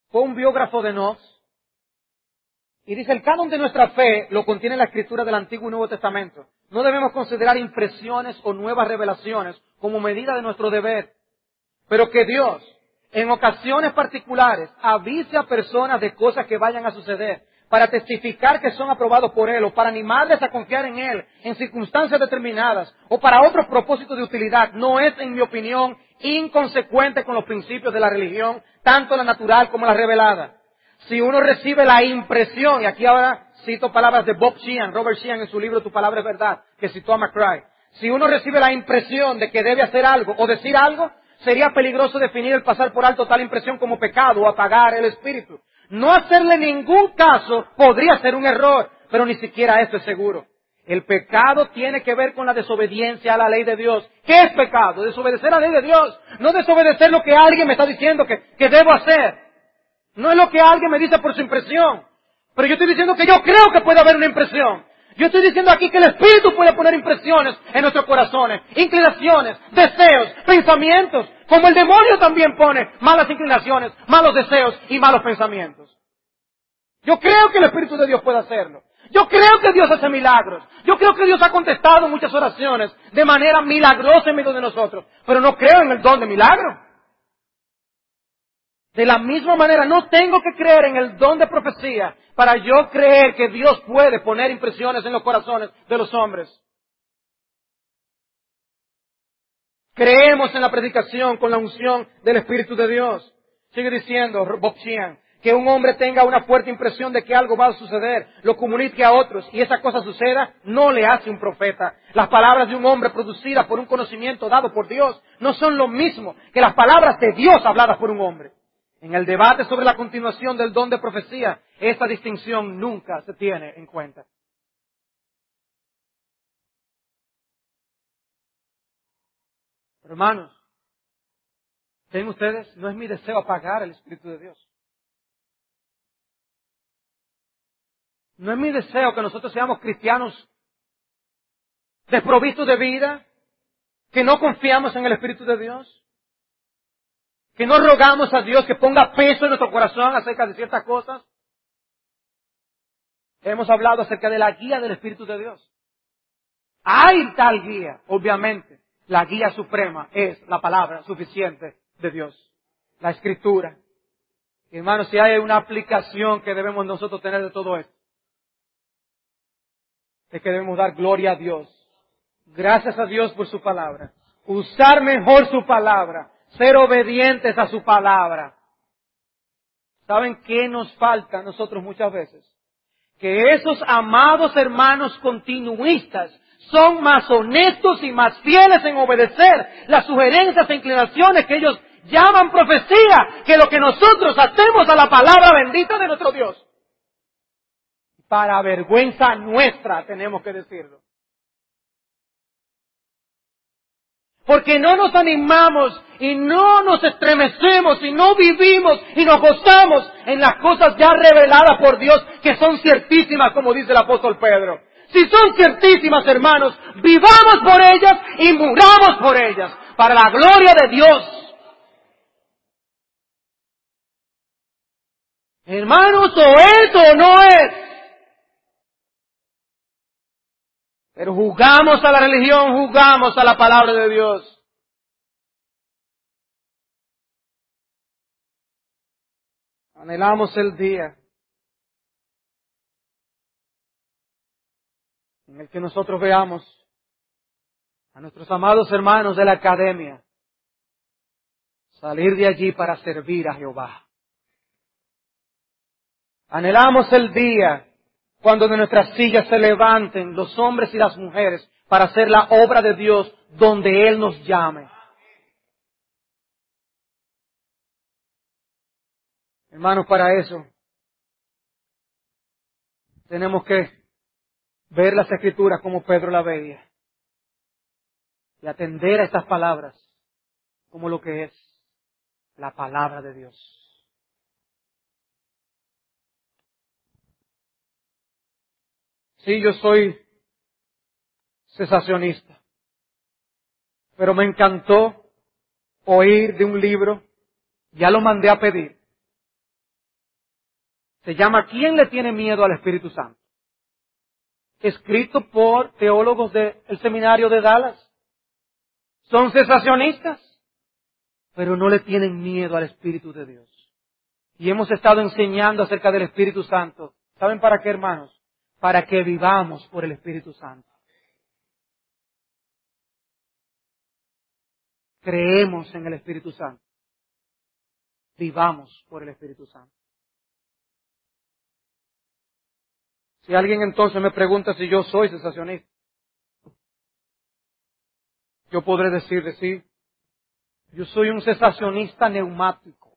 Speaker 1: Fue un biógrafo de Knox. Y dice, el canon de nuestra fe lo contiene la escritura del Antiguo y Nuevo Testamento. No debemos considerar impresiones o nuevas revelaciones como medida de nuestro deber. Pero que Dios, en ocasiones particulares, avise a personas de cosas que vayan a suceder para testificar que son aprobados por Él o para animarles a confiar en Él en circunstancias determinadas o para otros propósitos de utilidad, no es, en mi opinión, inconsecuente con los principios de la religión, tanto la natural como la revelada. Si uno recibe la impresión, y aquí ahora cito palabras de Robert Sheehan en su libro Tu Palabra es Verdad, que citó a McCrae. Si uno recibe la impresión de que debe hacer algo o decir algo, sería peligroso definir el pasar por alto tal impresión como pecado o apagar el espíritu. No hacerle ningún caso podría ser un error, pero ni siquiera esto es seguro. El pecado tiene que ver con la desobediencia a la ley de Dios. ¿Qué es pecado? Desobedecer a la ley de Dios. No desobedecer lo que alguien me está diciendo que debo hacer. No es lo que alguien me dice por su impresión. Pero yo estoy diciendo que yo creo que puede haber una impresión. Yo estoy diciendo aquí que el Espíritu puede poner impresiones en nuestros corazones, inclinaciones, deseos, pensamientos, como el demonio también pone malas inclinaciones, malos deseos y malos pensamientos. Yo creo que el Espíritu de Dios puede hacerlo. Yo creo que Dios hace milagros. Yo creo que Dios ha contestado muchas oraciones de manera milagrosa en medio de nosotros. Pero no creo en el don de milagro. De la misma manera, no tengo que creer en el don de profecía para yo creer que Dios puede poner impresiones en los corazones de los hombres. Creemos en la predicación con la unción del Espíritu de Dios. Sigue diciendo Bob Sheehan, que un hombre tenga una fuerte impresión de que algo va a suceder, lo comunique a otros y esa cosa suceda, no le hace un profeta. Las palabras de un hombre producidas por un conocimiento dado por Dios no son lo mismo que las palabras de Dios habladas por un hombre. En el debate sobre la continuación del don de profecía, esta distinción nunca se tiene en cuenta. Hermanos, ¿ven ustedes? No es mi deseo apagar el Espíritu de Dios. No es mi deseo que nosotros seamos cristianos desprovistos de vida, que no confiamos en el Espíritu de Dios, que no rogamos a Dios que ponga peso en nuestro corazón acerca de ciertas cosas. Hemos hablado acerca de la guía del Espíritu de Dios. Hay tal guía, obviamente. La guía suprema es la palabra suficiente de Dios, la Escritura. Hermanos, si hay una aplicación que debemos nosotros tener de todo esto, es que debemos dar gloria a Dios. Gracias a Dios por su palabra. Usar mejor su palabra. Ser obedientes a su palabra. ¿Saben qué nos falta a nosotros muchas veces? Que esos amados hermanos continuistas son más honestos y más fieles en obedecer las sugerencias e inclinaciones que ellos llaman profecía, que lo que nosotros hacemos a la palabra bendita de nuestro Dios. Para vergüenza nuestra tenemos que decirlo. Porque no nos animamos y no nos estremecemos y no vivimos y nos gozamos en las cosas ya reveladas por Dios, que son ciertísimas, como dice el apóstol Pedro. Si son ciertísimas, hermanos, vivamos por ellas y muramos por ellas, para la gloria de Dios. Hermanos, o es o no es. Pero jugamos a la religión, jugamos a la palabra de Dios. Anhelamos el día en el que nosotros veamos a nuestros amados hermanos de la academia salir de allí para servir a Jehová. Anhelamos el día cuando de nuestras sillas se levanten los hombres y las mujeres para hacer la obra de Dios donde Él nos llame. Hermanos, para eso tenemos que ver las Escrituras como Pedro la veía y atender a estas palabras como lo que es la palabra de Dios. Sí, yo soy cesacionista, pero me encantó oír de un libro, ya lo mandé a pedir. Se llama ¿Quién le tiene miedo al Espíritu Santo? Escrito por teólogos del seminario de Dallas. Son cesacionistas, pero no le tienen miedo al Espíritu de Dios. Y hemos estado enseñando acerca del Espíritu Santo. ¿Saben para qué, hermanos? Para que vivamos por el Espíritu Santo. Creemos en el Espíritu Santo. Vivamos por el Espíritu Santo. Si alguien entonces me pregunta si yo soy cesacionista, yo podré decirle sí. Yo soy un cesacionista neumático,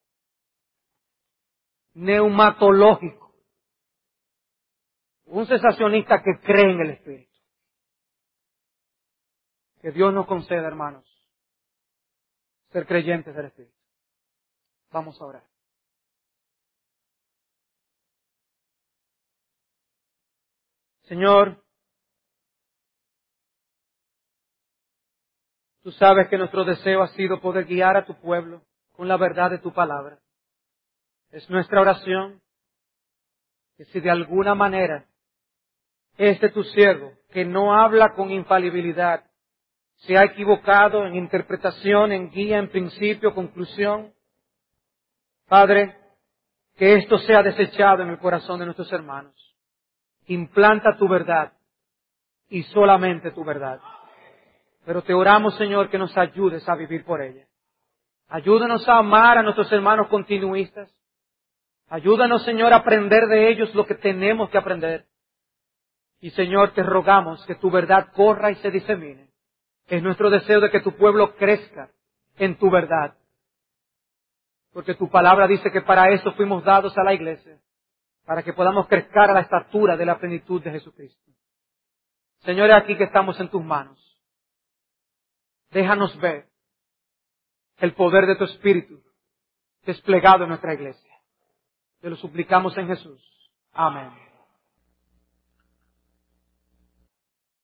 Speaker 1: neumatológico. Un cesacionista que cree en el Espíritu. Que Dios nos conceda, hermanos, ser creyentes del Espíritu. Vamos a orar. Señor, tú sabes que nuestro deseo ha sido poder guiar a tu pueblo con la verdad de tu palabra. Es nuestra oración que si de alguna manera tu siervo, que no habla con infalibilidad, se ha equivocado en interpretación, en guía, en principio, conclusión, Padre, que esto sea desechado en el corazón de nuestros hermanos. Implanta tu verdad y solamente tu verdad. Pero te oramos, Señor, que nos ayudes a vivir por ella. Ayúdanos a amar a nuestros hermanos continuistas. Ayúdanos, Señor, a aprender de ellos lo que tenemos que aprender. Y, Señor, te rogamos que tu verdad corra y se disemine. Es nuestro deseo de que tu pueblo crezca en tu verdad. Porque tu palabra dice que para eso fuimos dados a la iglesia. Para que podamos crecer a la estatura de la plenitud de Jesucristo. Señor, aquí que estamos en tus manos. Déjanos ver el poder de tu Espíritu desplegado en nuestra iglesia. Te lo suplicamos en Jesús. Amén.